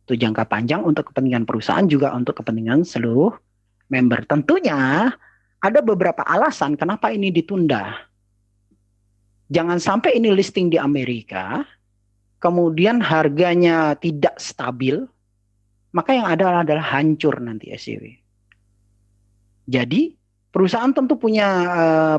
Untuk jangka panjang, untuk kepentingan perusahaan, juga untuk kepentingan seluruh member. Tentunya ada beberapa alasan kenapa ini ditunda. Jangan sampai ini listing di Amerika, kemudian harganya tidak stabil, maka yang ada adalah hancur nanti SCW. Jadi perusahaan tentu punya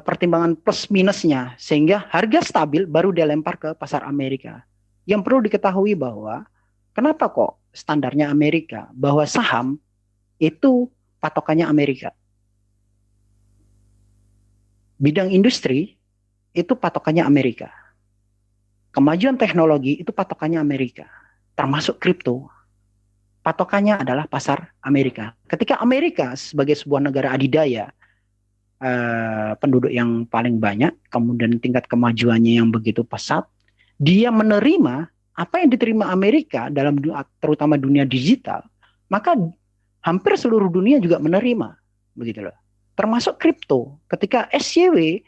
pertimbangan plus minusnya, sehingga harga stabil baru dia lempar ke pasar Amerika. Yang perlu diketahui bahwa kenapa kok standarnya Amerika, bahwa saham itu patokannya Amerika. Bidang industri itu patokannya Amerika. Kemajuan teknologi itu patokannya Amerika. Termasuk kripto, patokannya adalah pasar Amerika. Ketika Amerika sebagai sebuah negara adidaya, penduduk yang paling banyak, kemudian tingkat kemajuannya yang begitu pesat, dia menerima apa yang diterima Amerika dalam terutama dunia digital, maka hampir seluruh dunia juga menerima, begitu loh. Termasuk kripto. Ketika SCW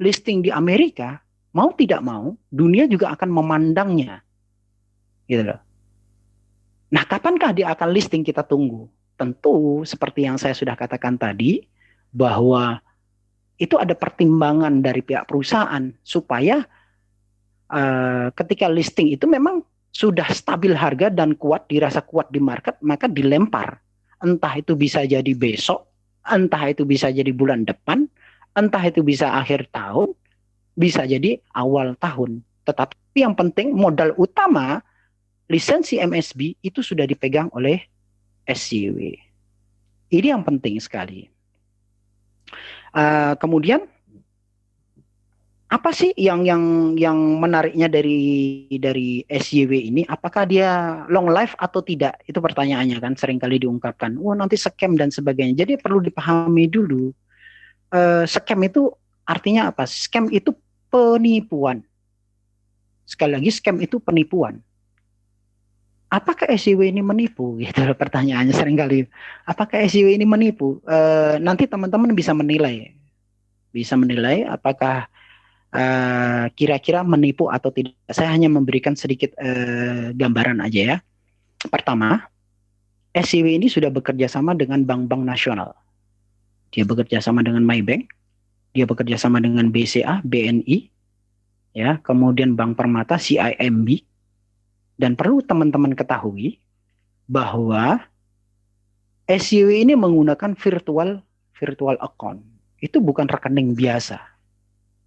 listing di Amerika, mau tidak mau, dunia juga akan memandangnya, gitu loh. Nah, kapankah dia akan listing, kita tunggu. Tentu seperti yang saya sudah katakan tadi, bahwa itu ada pertimbangan dari pihak perusahaan supaya ketika listing itu memang sudah stabil harga dan kuat, dirasa kuat di market, maka dilempar. Entah itu bisa jadi besok, entah itu bisa jadi bulan depan, entah itu bisa akhir tahun, bisa jadi awal tahun. Tetapi yang penting modal utama lisensi MSB itu sudah dipegang oleh SCW. Ini yang penting sekali. Kemudian apa sih yang menariknya dari SJW ini? Apakah dia long life atau tidak? Itu pertanyaannya kan seringkali diungkapkan. Wah, nanti scam dan sebagainya. Jadi perlu dipahami dulu. Scam itu artinya apa? Scam itu penipuan. Sekali lagi, scam itu penipuan. Apakah SJW ini menipu? Gitu pertanyaannya seringkali. Apakah SJW ini menipu? Nanti teman-teman bisa menilai. Bisa menilai apakah kira-kira menipu atau tidak. Saya hanya memberikan sedikit gambaran aja ya. Pertama, SCW ini sudah bekerja sama dengan bank-bank nasional. Dia bekerja sama dengan Maybank, dia bekerja sama dengan BCA, BNI, ya, kemudian Bank Permata, CIMB, dan perlu teman-teman ketahui bahwa SCW ini menggunakan virtual account. Itu bukan rekening biasa.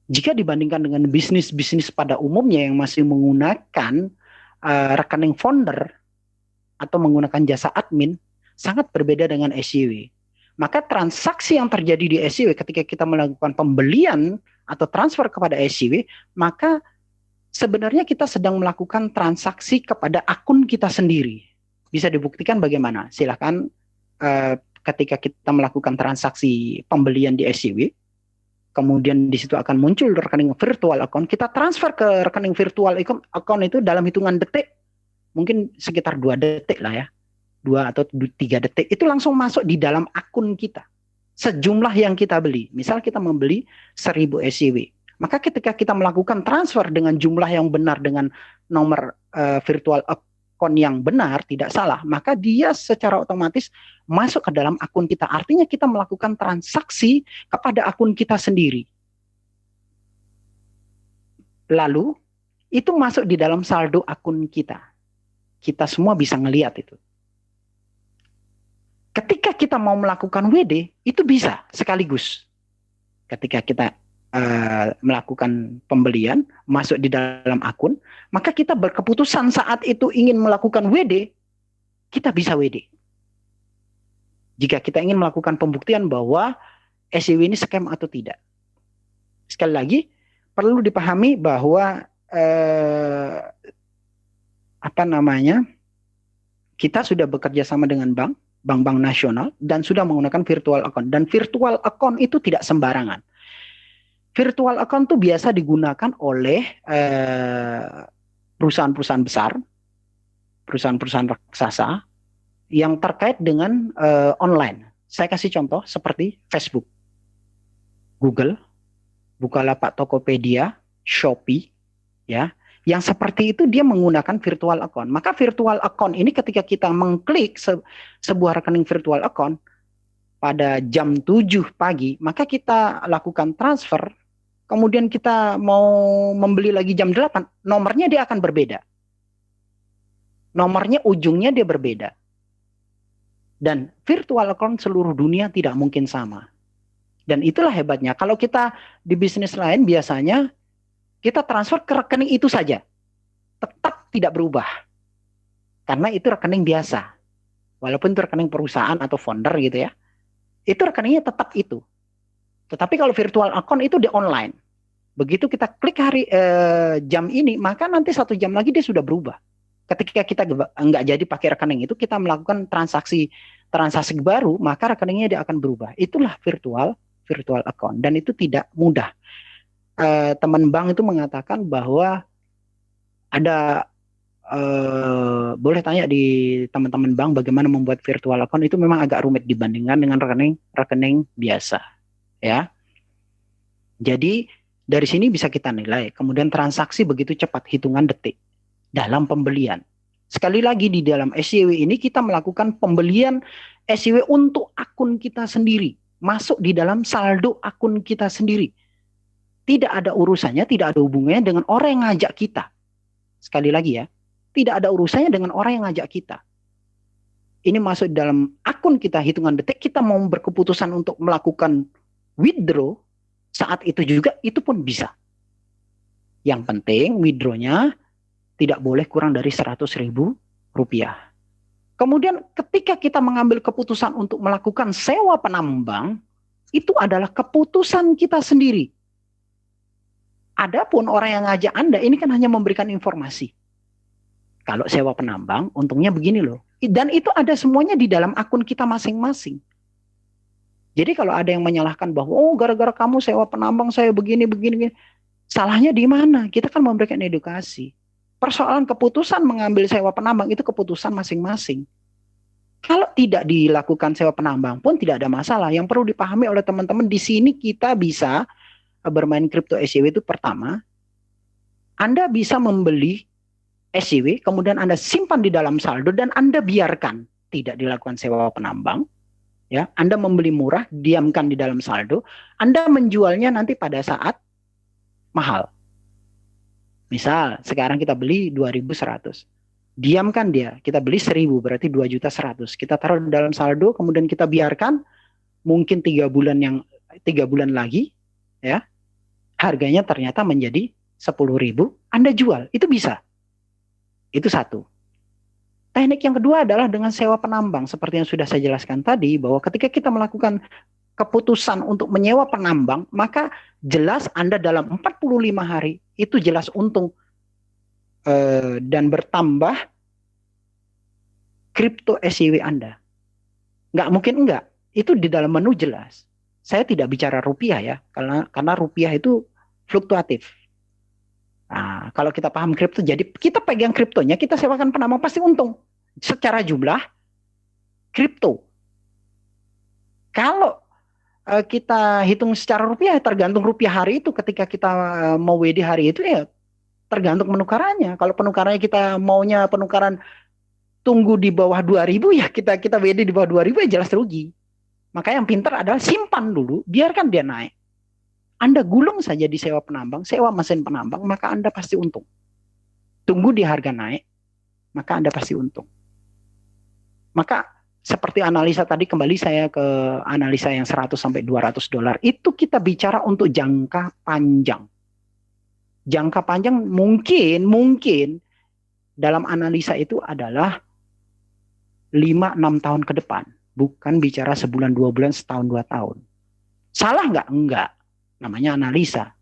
Jika dibandingkan dengan bisnis-bisnis pada umumnya yang masih menggunakan rekening founder atau menggunakan jasa admin, sangat berbeda dengan SCW. Maka transaksi yang terjadi di SCW ketika kita melakukan pembelian atau transfer kepada SCW, maka sebenarnya kita sedang melakukan transaksi kepada akun kita sendiri. Bisa dibuktikan bagaimana? Silakan ketika kita melakukan transaksi pembelian di SCW, kemudian di situ akan muncul rekening virtual account. Kita transfer ke rekening virtual account itu dalam hitungan detik, mungkin sekitar 2 detik lah ya, 2 atau 3 detik, itu langsung masuk di dalam akun kita. Sejumlah yang kita beli, misal kita membeli 1000 SCW, maka ketika kita melakukan transfer dengan jumlah yang benar dengan nomor virtual akun yang benar, tidak salah, maka dia secara otomatis masuk ke dalam akun kita. Artinya kita melakukan transaksi kepada akun kita sendiri. Lalu itu masuk di dalam saldo akun kita. Kita semua bisa ngelihat itu. Ketika kita mau melakukan WD, itu bisa sekaligus. Ketika kita melakukan pembelian, masuk di dalam akun, maka kita berkeputusan saat itu ingin melakukan WD, kita bisa WD. Jika kita ingin melakukan pembuktian bahwa SJW ini scam atau tidak. Sekali lagi, perlu dipahami bahwa kita sudah bekerja sama dengan bank-bank nasional dan sudah menggunakan virtual account. Dan virtual account itu tidak sembarangan. Virtual account itu biasa digunakan oleh perusahaan-perusahaan besar, perusahaan-perusahaan raksasa yang terkait dengan online. Saya kasih contoh seperti Facebook, Google, Bukalapak, Tokopedia, Shopee, ya. Yang seperti itu dia menggunakan virtual account. Maka virtual account ini ketika kita mengklik sebuah rekening virtual account pada jam 7 pagi, maka kita lakukan transfer. Kemudian kita mau membeli lagi jam 8, nomornya dia akan berbeda. Nomornya ujungnya dia berbeda. Dan virtual account seluruh dunia tidak mungkin sama. Dan itulah hebatnya. Kalau kita di bisnis lain biasanya kita transfer ke rekening itu saja. Tetap tidak berubah. Karena itu rekening biasa. Walaupun itu rekening perusahaan atau founder gitu ya. Itu rekeningnya tetap itu. Tetapi kalau virtual account itu di online. Begitu kita klik jam ini, maka nanti 1 jam lagi dia sudah berubah. Ketika kita nggak jadi pakai rekening itu, kita melakukan transaksi baru, maka rekeningnya dia akan berubah. Itulah virtual account. Dan itu tidak mudah. Teman bank itu mengatakan bahwa ada boleh tanya di teman-teman bank bagaimana membuat virtual account, itu memang agak rumit dibandingkan dengan rekening biasa, ya. Jadi dari sini bisa kita nilai. Kemudian transaksi begitu cepat, hitungan detik dalam pembelian. Sekali lagi di dalam SJW ini kita melakukan pembelian SJW untuk akun kita sendiri, masuk di dalam saldo akun kita sendiri. Tidak ada urusannya, tidak ada hubungannya dengan orang yang ngajak kita. Sekali lagi ya, tidak ada urusannya dengan orang yang ngajak kita. Ini masuk dalam akun kita, hitungan detik, kita mau berkeputusan untuk melakukan withdraw, saat itu juga, itu pun bisa. Yang penting withdrawnya tidak boleh kurang dari 100.000 rupiah. Kemudian ketika kita mengambil keputusan untuk melakukan sewa penambang, itu adalah keputusan kita sendiri. Adapun orang yang ngajak Anda ini kan hanya memberikan informasi. Kalau sewa penambang, untungnya begini loh. Dan itu ada semuanya di dalam akun kita masing-masing. Jadi kalau ada yang menyalahkan bahwa, oh gara-gara kamu sewa penambang saya begini. Salahnya di mana? Kita kan memberikan edukasi. Persoalan keputusan mengambil sewa penambang itu keputusan masing-masing. Kalau tidak dilakukan sewa penambang pun tidak ada masalah. Yang perlu dipahami oleh teman-teman, di sini kita bisa bermain kripto SJW itu pertama, Anda bisa membeli SJW, kemudian Anda simpan di dalam saldo dan Anda biarkan tidak dilakukan sewa penambang. Ya, Anda membeli murah, diamkan di dalam saldo, Anda menjualnya nanti pada saat mahal. Misal, sekarang kita beli 2.100. Diamkan dia, kita beli 1.000, berarti 2.100.000. Kita taruh di dalam saldo, kemudian kita biarkan, mungkin 3 bulan lagi, ya, harganya ternyata menjadi 10.000, Anda jual, itu bisa. Itu satu. Teknik yang kedua adalah dengan sewa penambang. Seperti yang sudah saya jelaskan tadi, bahwa ketika kita melakukan keputusan untuk menyewa penambang, maka jelas Anda dalam 45 hari itu jelas untung dan bertambah kripto SJW Anda. Nggak mungkin enggak. Itu di dalam menu jelas. Saya tidak bicara rupiah ya, karena rupiah itu fluktuatif. Nah, kalau kita paham kripto, jadi kita pegang kriptonya, kita sewakan penambang pasti untung. Secara jumlah kripto. Kalau kita hitung secara rupiah, tergantung rupiah hari itu. Ketika kita mau WD hari itu ya tergantung penukarannya. Kalau penukarannya kita maunya penukaran tunggu di bawah 2.000 ya kita WD di bawah 2.000 ya jelas rugi. Maka yang pintar adalah simpan dulu, biarkan dia naik. Anda gulung saja di sewa penambang, sewa mesin penambang, maka Anda pasti untung. Tunggu di harga naik, maka Anda pasti untung. Maka seperti analisa tadi, kembali saya ke analisa yang 100 sampai 200 dolar, itu kita bicara untuk jangka panjang. Jangka panjang mungkin dalam analisa itu adalah 5-6 tahun ke depan, bukan bicara sebulan, 2 bulan, setahun, 2 tahun. Salah nggak? Enggak. Namanya analisa,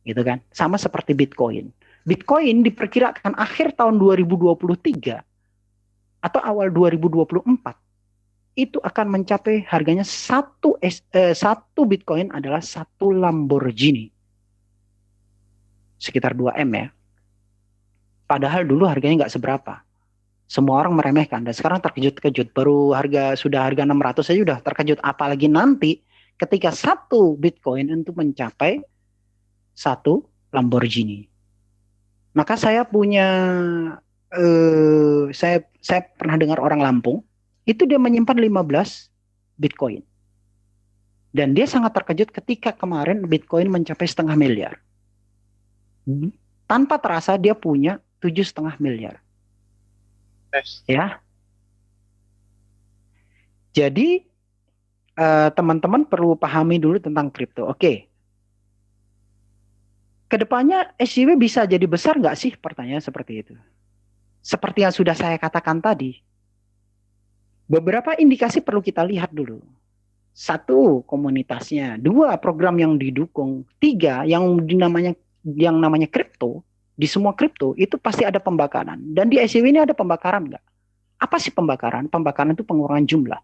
gitu kan? Sama seperti Bitcoin. Bitcoin diperkirakan akhir tahun 2023 atau awal 2024 itu akan mencapai harganya satu Bitcoin adalah 1 Lamborghini, sekitar 2M ya. Padahal dulu harganya nggak seberapa. Semua orang meremehkan dan sekarang terkejut-kejut. Baru sudah harga 600 saja sudah terkejut. Apalagi nanti ketika 1 Bitcoin untuk mencapai 1 Lamborghini. Maka saya punya saya pernah dengar orang Lampung itu dia menyimpan 15 Bitcoin. Dan dia sangat terkejut ketika kemarin Bitcoin mencapai 0,5 miliar. Tanpa terasa dia punya 7,5 miliar. Ya. Jadi teman-teman perlu pahami dulu tentang kripto. Oke. Kedepannya SJW bisa jadi besar nggak sih? Pertanyaan seperti itu. Seperti yang sudah saya katakan tadi. Beberapa indikasi perlu kita lihat dulu. 1, komunitasnya. 2, program yang didukung. 3, yang namanya kripto. Di semua kripto itu pasti ada pembakaran. Dan di SJW ini ada pembakaran nggak? Apa sih pembakaran? Pembakaran itu pengurangan jumlah.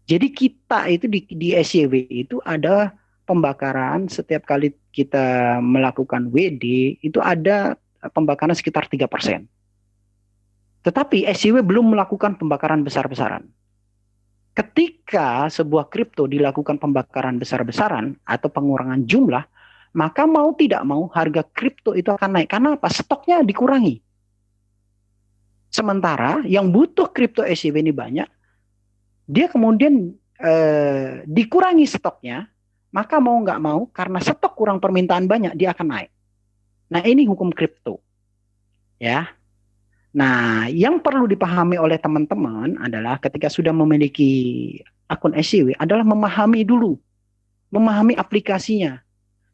Jadi kita itu di SJW itu ada pembakaran setiap kali kita melakukan WD itu ada pembakaran sekitar 3%. Tetapi SJW belum melakukan pembakaran besar-besaran. Ketika sebuah kripto dilakukan pembakaran besar-besaran atau pengurangan jumlah, maka mau tidak mau harga kripto itu akan naik. Karena apa? Stoknya dikurangi. Sementara yang butuh kripto SJW ini banyak, dia kemudian dikurangi stoknya, maka mau nggak mau karena stok kurang permintaan banyak dia akan naik. Nah ini hukum kripto, ya. Nah yang perlu dipahami oleh teman-teman adalah ketika sudah memiliki akun SJW adalah memahami dulu, memahami aplikasinya.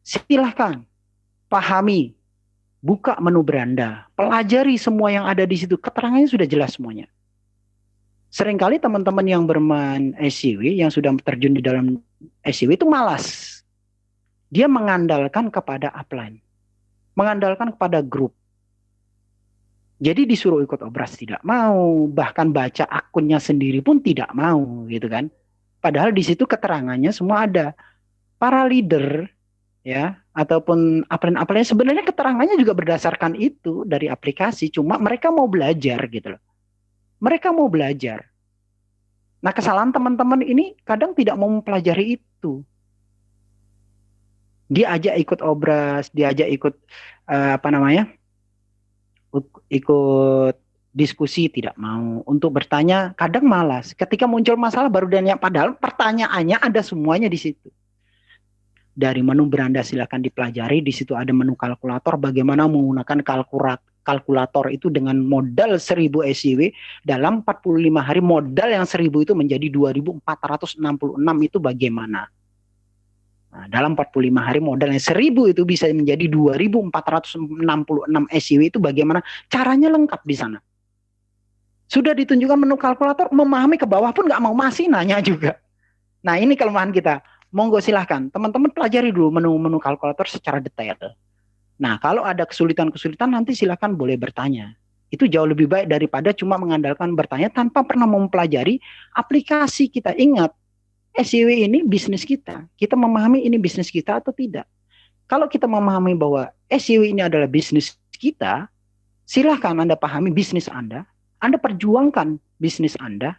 Silahkan pahami, buka menu beranda, pelajari semua yang ada di situ, keterangannya sudah jelas semuanya. Seringkali teman-teman yang bermain SJW, yang sudah terjun di dalam SJW itu malas. Dia mengandalkan kepada upline. Mengandalkan kepada grup. Jadi disuruh ikut obras tidak mau. Bahkan baca akunnya sendiri pun tidak mau. Gitu kan. Padahal di situ keterangannya semua ada. Para leader, ya, ataupun upline-upline sebenarnya keterangannya juga berdasarkan itu dari aplikasi. Cuma mereka mau belajar gitu loh. Mereka mau belajar. Nah kesalahan teman-teman ini kadang tidak mau mempelajari itu. Dia ajak ikut obras, dia ajak ikut ikut diskusi tidak mau. Untuk bertanya kadang malas. Ketika muncul masalah baru dia nanya, padahal pertanyaannya ada semuanya di situ. Dari menu beranda silakan dipelajari, di situ ada menu kalkulator, bagaimana menggunakan kalkulator itu dengan modal 1000 SJW dalam 45 hari modal yang 1000 itu menjadi 2466 itu bagaimana? Nah, dalam 45 hari modal yang 1000 itu bisa menjadi 2466 SJW itu bagaimana? Caranya lengkap di sana. Sudah ditunjukkan menu kalkulator, memahami ke bawah pun nggak mau, masih nanya juga. Nah ini kelemahan kita. Monggo silahkan teman-teman pelajari dulu menu-menu kalkulator secara detail. Nah kalau ada kesulitan-kesulitan nanti silahkan boleh bertanya. Itu jauh lebih baik daripada cuma mengandalkan bertanya tanpa pernah mempelajari aplikasi kita. Ingat, SJW ini bisnis kita. Kita memahami ini bisnis kita atau tidak. Kalau kita memahami bahwa SJW ini adalah bisnis kita, silahkan Anda pahami bisnis Anda perjuangkan bisnis Anda,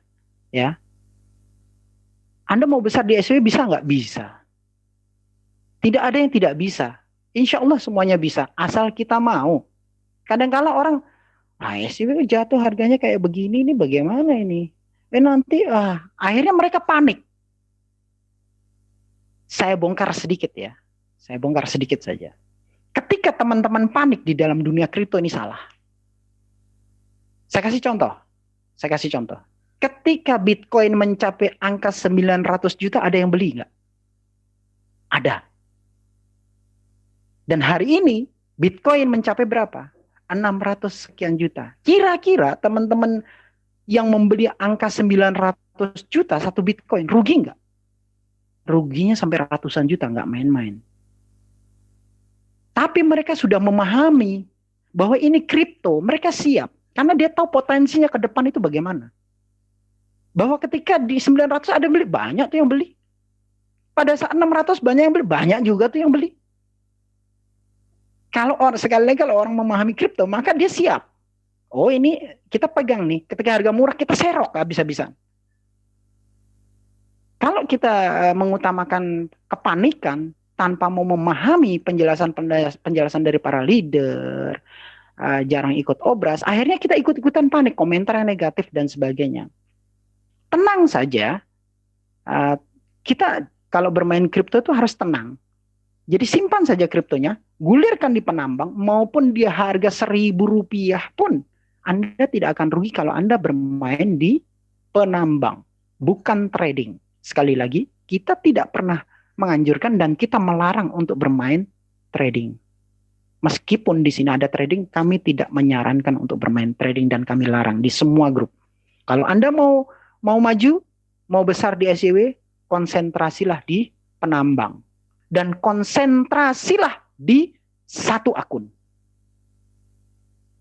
ya. Anda mau besar di SJW bisa nggak? Bisa. Tidak ada yang tidak bisa. Insya Allah semuanya bisa, asal kita mau. Kadang-kala orang, Nah, SJW jatuh harganya kayak begini, ini bagaimana ini? Nanti akhirnya mereka panik. Saya bongkar sedikit ya. Saya bongkar sedikit saja. Ketika teman-teman panik di dalam dunia kripto ini salah. Saya kasih contoh. Saya kasih contoh. Ketika Bitcoin mencapai angka 900 juta, ada yang beli nggak? Ada. Dan hari ini Bitcoin mencapai berapa? 600 sekian juta. Kira-kira teman-teman yang membeli angka 900 juta satu Bitcoin, rugi nggak? Ruginya sampai ratusan juta, nggak main-main. Tapi mereka sudah memahami bahwa ini kripto, mereka siap. Karena dia tahu potensinya ke depan itu bagaimana. Bahwa ketika di 900 ada beli, banyak tuh yang beli. Pada saat 600 banyak yang beli, banyak juga tuh yang beli. Kalau orang, sekali lagi kalau orang memahami kripto, maka dia siap. Oh ini kita pegang nih, ketika harga murah kita serok habis-habisan. Kalau kita mengutamakan kepanikan tanpa mau memahami penjelasan dari para leader, jarang ikut obras, akhirnya kita ikut-ikutan panik, komentar yang negatif dan sebagainya. Tenang saja, kita kalau bermain kripto itu harus tenang. Jadi simpan saja kriptonya, gulirkan di penambang, maupun dia harga Rp1.000 pun, Anda tidak akan rugi kalau Anda bermain di penambang, bukan trading. Sekali lagi, kita tidak pernah menganjurkan dan kita melarang untuk bermain trading. Meskipun di sini ada trading, kami tidak menyarankan untuk bermain trading dan kami larang di semua grup. Kalau Anda mau maju, mau besar di SJW, konsentrasilah di penambang. Dan konsentrasilah di satu akun.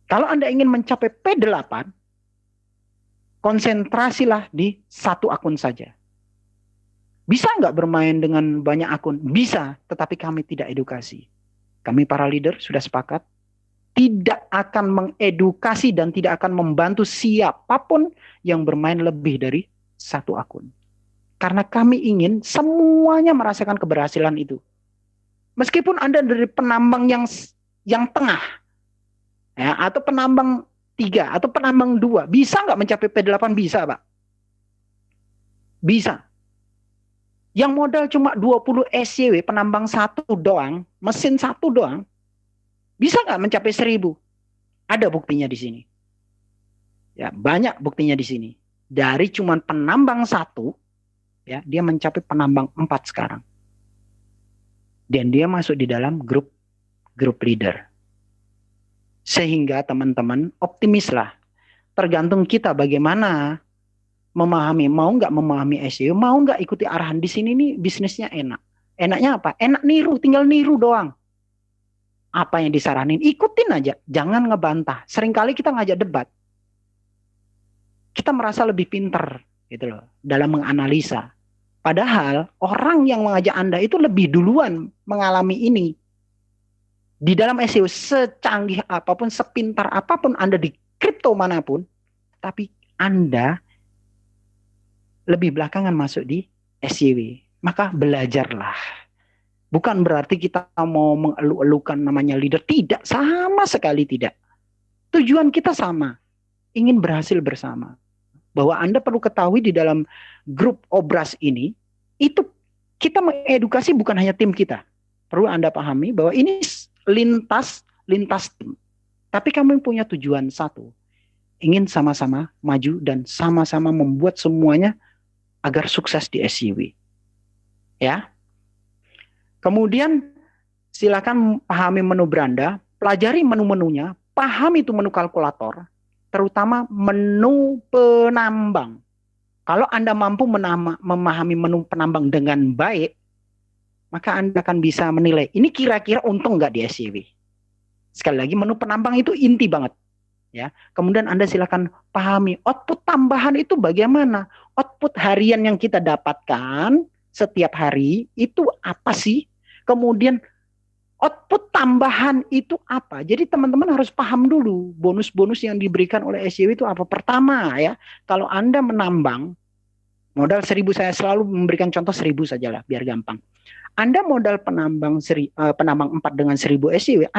Kalau Anda ingin mencapai P8, konsentrasilah di satu akun saja. Bisa nggak bermain dengan banyak akun? Bisa, tetapi kami tidak edukasi. Kami para leader sudah sepakat, tidak akan mengedukasi dan tidak akan membantu siapapun yang bermain lebih dari satu akun. Karena kami ingin semuanya merasakan keberhasilan itu. Meskipun Anda dari penambang yang tengah, ya, atau penambang 3, atau penambang 2, bisa nggak mencapai P8? Bisa, Pak. Bisa. Yang modal cuma 20 SJW, penambang 1 doang, mesin 1 doang, bisa nggak mencapai 1.000? Ada buktinya di sini. Ya, banyak buktinya di sini. Dari cuma penambang 1, ya, dia mencapai penambang 4 sekarang. Dan dia masuk di dalam grup leader. Sehingga teman-teman optimislah. Tergantung kita bagaimana memahami, mau nggak memahami SEO, mau nggak ikuti arahan. Di sini nih bisnisnya enak. Enaknya apa? Enak niru, tinggal niru doang. Apa yang disaranin, ikutin aja, jangan ngebantah. Seringkali kita ngajak debat, kita merasa lebih pinter gitu loh dalam menganalisa. Padahal orang yang mengajak Anda itu lebih duluan mengalami ini. Di dalam SEO secanggih apapun, sepintar apapun Anda di kripto manapun, tapi Anda lebih belakangan masuk di SJW. Maka belajarlah. Bukan berarti kita mau mengeluh-elukan namanya leader. Tidak, sama sekali tidak. Tujuan kita sama. Ingin berhasil bersama. Bahwa Anda perlu ketahui di dalam grup obras ini, itu kita mengedukasi bukan hanya tim kita. Perlu Anda pahami bahwa ini lintas tim. Tapi kami punya tujuan satu. Ingin sama-sama maju dan sama-sama membuat semuanya agar sukses di SJW. Ya. Kemudian silakan pahami menu beranda, pelajari menu-menunya, pahami itu menu kalkulator, terutama menu penambang. Kalau Anda mampu memahami menu penambang dengan baik, maka Anda akan bisa menilai, ini kira-kira untung nggak di SJW. Sekali lagi, menu penambang itu inti banget. Ya. Kemudian Anda silakan pahami output tambahan itu bagaimana. Output harian yang kita dapatkan setiap hari itu apa sih? Kemudian output tambahan itu apa? Jadi teman-teman harus paham dulu bonus-bonus yang diberikan oleh SJW itu apa. Pertama ya, kalau Anda menambang modal 1.000, saya selalu memberikan contoh 1.000 saja lah biar gampang. Anda modal penambang 4 dengan 1.000 SJW,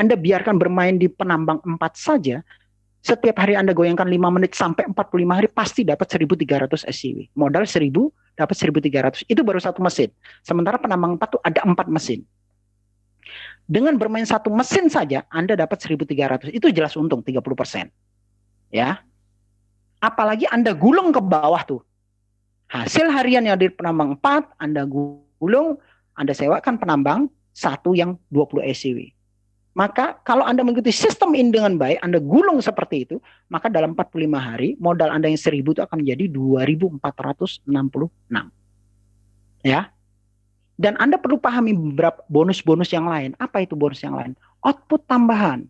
Anda biarkan bermain di penambang 4 saja, Setiap hari Anda goyangkan 5 menit sampai 45 hari pasti dapat 1.300 SCW. Modal 1.000 dapat 1.300. Itu baru satu mesin. Sementara penambang 4 tuh ada 4 mesin. Dengan bermain satu mesin saja Anda dapat 1.300. Itu jelas untung 30%. Ya. Apalagi Anda gulung ke bawah tuh. Hasil harian yang dari penambang 4 Anda gulung, Anda sewakan penambang satu yang 20 SCW. Maka kalau Anda mengikuti sistem ini dengan baik, Anda gulung seperti itu, maka dalam 45 hari modal Anda yang 1.000 itu akan menjadi 2.466. Ya. Dan Anda perlu pahami beberapa bonus-bonus yang lain. Apa itu bonus yang lain? Output tambahan.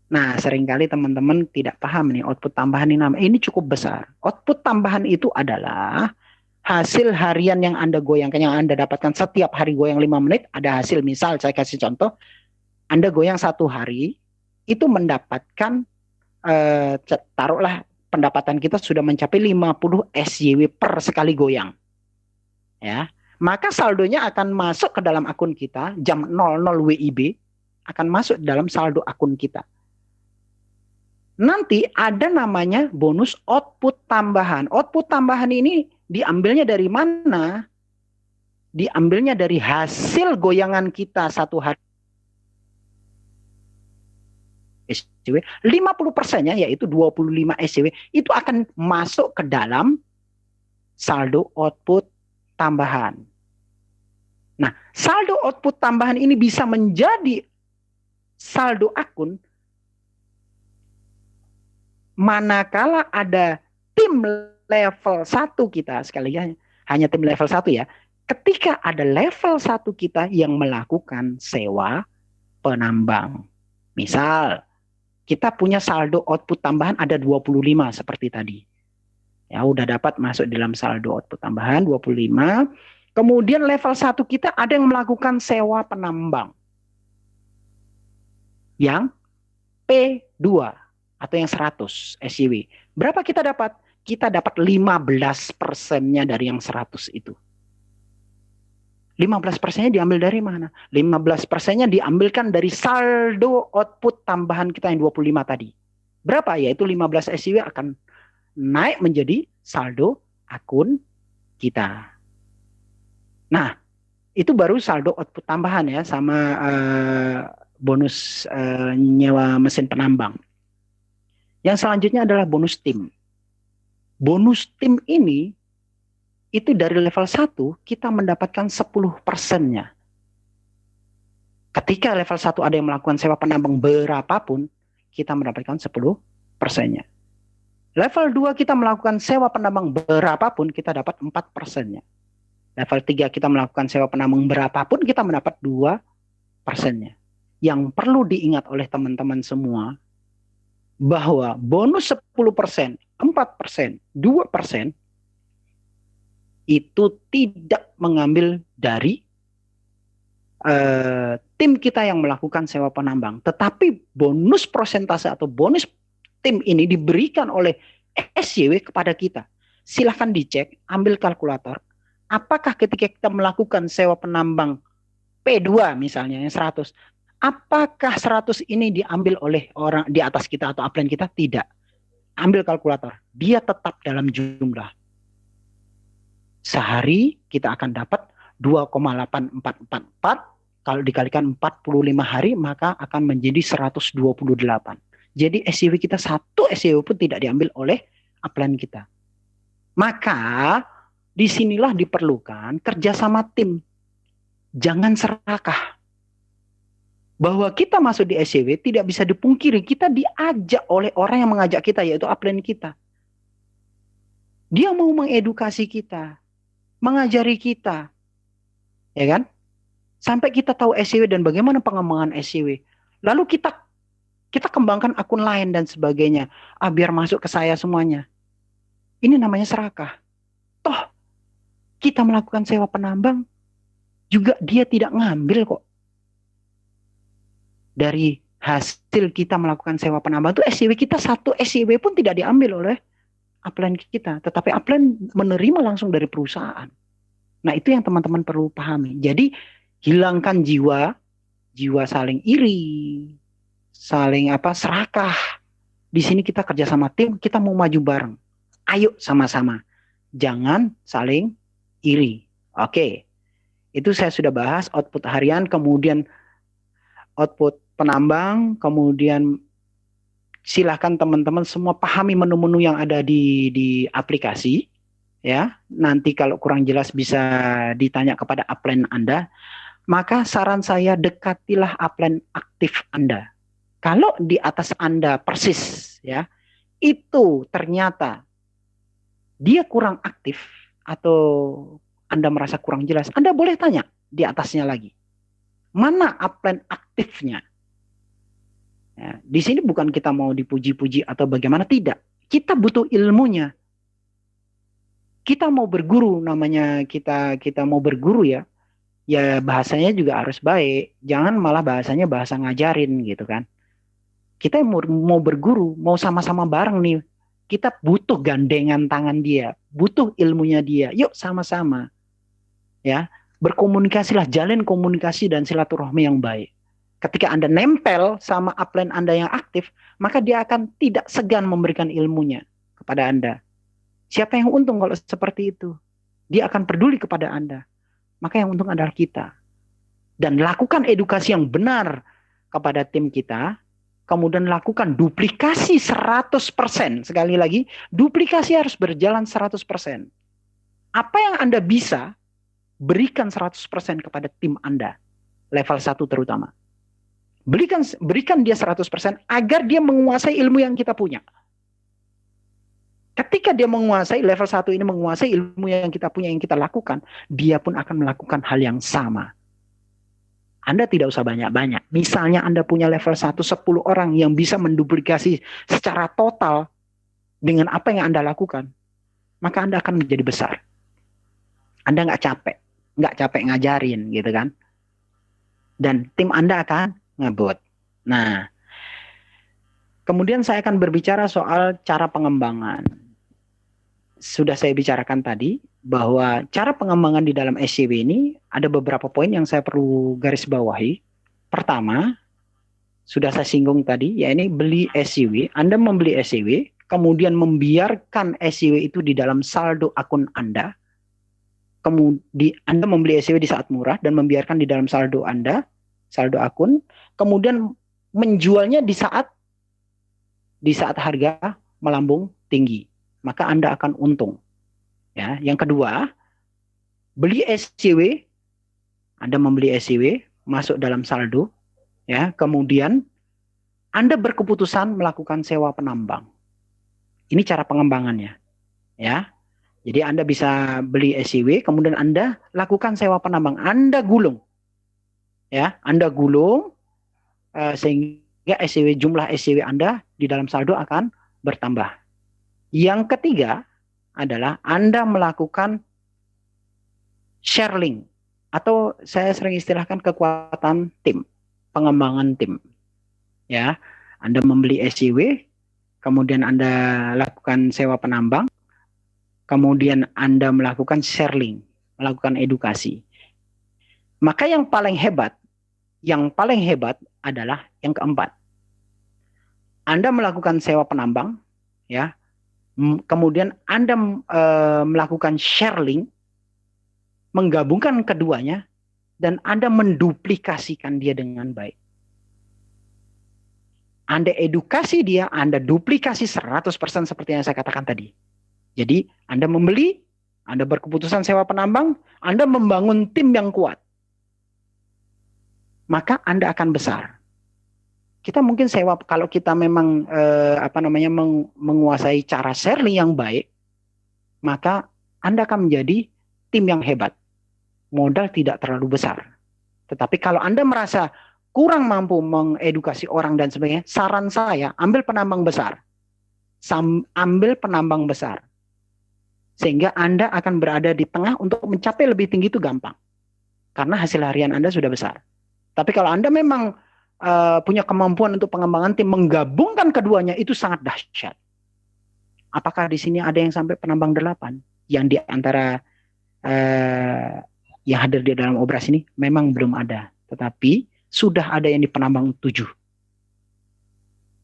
Nah, seringkali teman-teman tidak paham nih output tambahan ini cukup besar. Output tambahan itu adalah hasil harian yang Anda goyangkan, yang Anda dapatkan setiap hari goyang 5 menit, ada hasil. Misal saya kasih contoh, Anda goyang 1 hari, itu mendapatkan, taruhlah pendapatan kita sudah mencapai 50 SJW per sekali goyang. Ya, maka saldonya akan masuk ke dalam akun kita, jam 00 WIB, akan masuk dalam saldo akun kita. Nanti ada namanya bonus output tambahan. Output tambahan ini diambilnya dari mana? Diambilnya dari hasil goyangan kita 1 hari. 50%-nya yaitu 25 SCW itu akan masuk ke dalam saldo output tambahan. Nah, saldo output tambahan ini bisa menjadi saldo akun manakala ada tim level 1 kita, sekali lagi hanya tim level 1 ya. Ketika ada level 1 kita yang melakukan sewa penambang. Misal kita punya saldo output tambahan ada 25 seperti tadi. Ya, udah dapat masuk dalam saldo output tambahan 25. Kemudian level 1 kita ada yang melakukan sewa penambang. Yang P2 atau yang 100 SCW. Berapa kita dapat? Kita dapat 15%-nya dari yang 100 itu. 15%-nya diambil dari mana? 15%-nya diambilkan dari saldo output tambahan kita yang 25 tadi. Berapa? Yaitu 15 SCW akan naik menjadi saldo akun kita. Nah, itu baru saldo output tambahan ya, sama bonus nyewa mesin penambang. Yang selanjutnya adalah bonus tim. Bonus tim ini itu dari level 1 kita mendapatkan 10%-nya. Ketika level 1 ada yang melakukan sewa penambang berapapun, kita mendapatkan 10%-nya. Level 2 kita melakukan sewa penambang berapapun, kita dapat 4%-nya. Level 3 kita melakukan sewa penambang berapapun, kita mendapat 2%-nya. Yang perlu diingat oleh teman-teman semua, bahwa bonus 10%, 4%, 2%, itu tidak mengambil dari tim kita yang melakukan sewa penambang. Tetapi bonus persentase atau bonus tim ini diberikan oleh SJW kepada kita. Silahkan dicek, ambil kalkulator. Apakah ketika kita melakukan sewa penambang P2 misalnya yang 100, apakah 100 ini diambil oleh orang di atas kita atau upline kita? Tidak. Ambil kalkulator. Dia tetap dalam jumlah. Sehari kita akan dapat 2,8444. Kalau dikalikan 45 hari maka akan menjadi 128. Jadi SCW kita satu SCW pun tidak diambil oleh upline kita. Maka disinilah diperlukan kerjasama tim. Jangan serakah. Bahwa kita masuk di SCW tidak bisa dipungkiri. Kita diajak oleh orang yang mengajak kita, yaitu upline kita. Dia mau mengedukasi kita, mengajari kita, ya kan? Sampai kita tahu SCW dan bagaimana pengembangan SCW. Lalu kita kembangkan akun lain dan sebagainya. Biar masuk ke saya semuanya. Ini namanya serakah. Toh kita melakukan sewa penambang juga dia tidak ngambil kok. Dari hasil kita melakukan sewa penambang itu SCW kita satu SCW pun tidak diambil oleh upline kita. Tetapi upline menerima langsung dari perusahaan. Nah itu yang teman-teman perlu pahami. Jadi hilangkan jiwa saling iri, saling serakah. di sini kita kerja sama tim, kita mau maju bareng. Ayo sama-sama. Jangan saling iri. Oke. Itu saya sudah bahas output harian, kemudian output penambang, kemudian silahkan teman-teman semua pahami menu-menu yang ada di aplikasi. Ya, nanti kalau kurang jelas bisa ditanya kepada upline Anda. Maka saran saya dekatilah upline aktif Anda. Kalau di atas Anda persis, ya, itu ternyata dia kurang aktif atau Anda merasa kurang jelas, Anda boleh tanya di atasnya lagi. Mana upline aktifnya? Ya, di sini bukan kita mau dipuji-puji atau bagaimana, tidak. Kita butuh ilmunya. Kita mau berguru, namanya kita mau berguru ya. Ya bahasanya juga harus baik. Jangan malah bahasanya bahasa ngajarin gitu kan. Kita mau berguru, mau sama-sama bareng nih. Kita butuh gandengan tangan dia, butuh ilmunya dia. Yuk sama-sama. Ya, berkomunikasilah, jalin komunikasi dan silaturahmi yang baik. Ketika Anda nempel sama upline Anda yang aktif, maka dia akan tidak segan memberikan ilmunya kepada Anda. Siapa yang untung kalau seperti itu? Dia akan peduli kepada Anda. Maka yang untung adalah kita. Dan lakukan edukasi yang benar kepada tim kita, kemudian lakukan duplikasi 100%. Sekali lagi, duplikasi harus berjalan 100%. Apa yang Anda bisa, berikan 100% kepada tim Anda. Level 1 terutama. Berikan dia 100% agar dia menguasai ilmu yang kita punya. Ketika dia menguasai, level 1 ini menguasai ilmu yang kita punya, yang kita lakukan, dia pun akan melakukan hal yang sama. Anda tidak usah banyak-banyak. Misalnya Anda punya level 1 10 orang yang bisa menduplikasi secara total dengan apa yang Anda lakukan, maka Anda akan menjadi besar. Anda nggak capek ngajarin gitu kan. Dan tim Anda akan ngebut. Nah, kemudian saya akan berbicara soal cara pengembangan. Sudah saya bicarakan tadi bahwa cara pengembangan di dalam SCW ini ada beberapa poin yang saya perlu garis bawahi. Pertama, sudah saya singgung tadi, ya ini beli SCW. Anda membeli SCW, kemudian membiarkan SCW itu di dalam saldo akun Anda. Kemudian Anda membeli SCW di saat murah dan membiarkan di dalam saldo Anda, saldo akun, kemudian menjualnya di saat harga melambung tinggi. Maka Anda akan untung. Ya, yang kedua, beli SCW, Anda membeli SCW masuk dalam saldo, ya, kemudian Anda berkeputusan melakukan sewa penambang. Ini cara pengembangannya, ya. Jadi Anda bisa beli SCW, kemudian Anda lakukan sewa penambang, Anda gulung, ya, Anda gulung sehingga jumlah SCW Anda di dalam saldo akan bertambah. Yang ketiga adalah Anda melakukan sharing atau saya sering istilahkan kekuatan tim, pengembangan tim. Ya, Anda membeli SCW, kemudian Anda lakukan sewa penambang, kemudian Anda melakukan sharing, melakukan edukasi. Maka yang paling hebat adalah yang keempat. Anda melakukan sewa penambang, ya. Kemudian Anda melakukan sharing, menggabungkan keduanya, dan Anda menduplikasikan dia dengan baik. Anda edukasi dia, Anda duplikasi 100% seperti yang saya katakan tadi. Jadi Anda membeli, Anda berkeputusan sewa penambang, Anda membangun tim yang kuat. Maka Anda akan besar. Kita mungkin sewa, kalau kita memang menguasai cara sharing yang baik, maka Anda akan menjadi tim yang hebat. Modal tidak terlalu besar. Tetapi kalau Anda merasa kurang mampu mengedukasi orang dan sebagainya, saran saya ambil penambang besar. Sehingga Anda akan berada di tengah untuk mencapai lebih tinggi itu gampang. Karena hasil harian Anda sudah besar. Tapi kalau Anda memang punya kemampuan untuk pengembangan tim, menggabungkan keduanya itu sangat dahsyat. Apakah di sini ada yang sampai penambang 8? Yang di antara yang hadir di dalam obras ini memang belum ada. Tetapi sudah ada yang di penambang 7.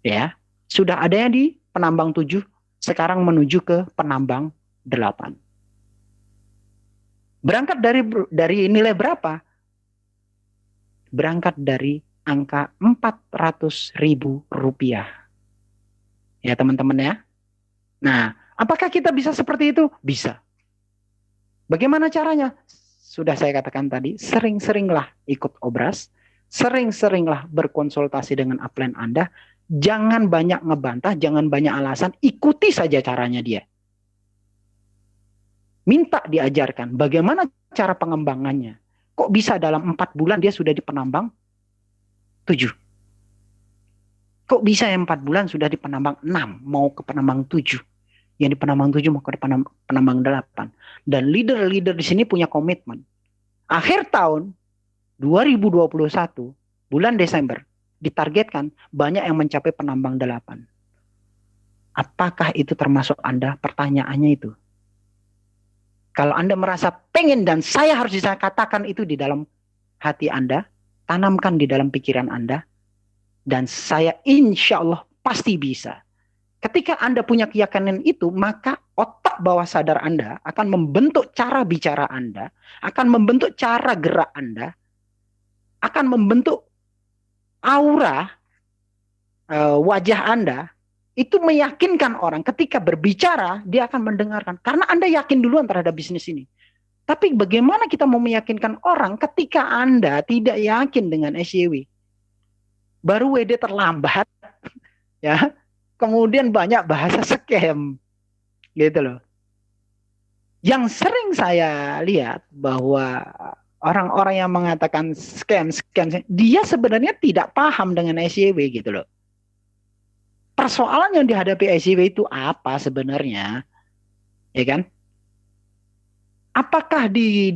Ya, Sudah adanya di penambang 7, sekarang menuju ke penambang 8. Berangkat dari nilai berapa? Berangkat dari angka 400.000 rupiah. Ya teman-teman ya. Nah, apakah kita bisa seperti itu? Bisa. Bagaimana caranya? Sudah saya katakan tadi, sering-seringlah ikut obras, sering-seringlah berkonsultasi dengan upline Anda, jangan banyak ngebantah, jangan banyak alasan, ikuti saja caranya dia. Minta diajarkan bagaimana cara pengembangannya. Kok bisa dalam 4 bulan dia sudah di penambang 7? Kok bisa yang 4 bulan sudah di penambang 6, mau ke penambang 7? Yang di penambang 7 mau ke penambang 8. Dan leader-leader di sini punya komitmen. Akhir tahun 2021, bulan Desember, ditargetkan banyak yang mencapai penambang 8. Apakah itu termasuk Anda? Pertanyaannya itu. Kalau Anda merasa pengen dan saya harus bisa katakan itu di dalam hati Anda, tanamkan di dalam pikiran Anda, dan saya insya Allah pasti bisa. Ketika Anda punya keyakinan itu, maka otak bawah sadar Anda akan membentuk cara bicara Anda, akan membentuk cara gerak Anda, akan membentuk aura wajah Anda, itu meyakinkan orang ketika berbicara, dia akan mendengarkan. Karena Anda yakin duluan terhadap bisnis ini. Tapi bagaimana kita mau meyakinkan orang ketika Anda tidak yakin dengan SYW? Baru WD terlambat, ya. Kemudian banyak bahasa scam, gitu loh. Yang sering saya lihat bahwa orang-orang yang mengatakan scam, dia sebenarnya tidak paham dengan SYW, gitu loh. Persoalan yang dihadapi SYW itu apa sebenarnya, ya kan? Apakah di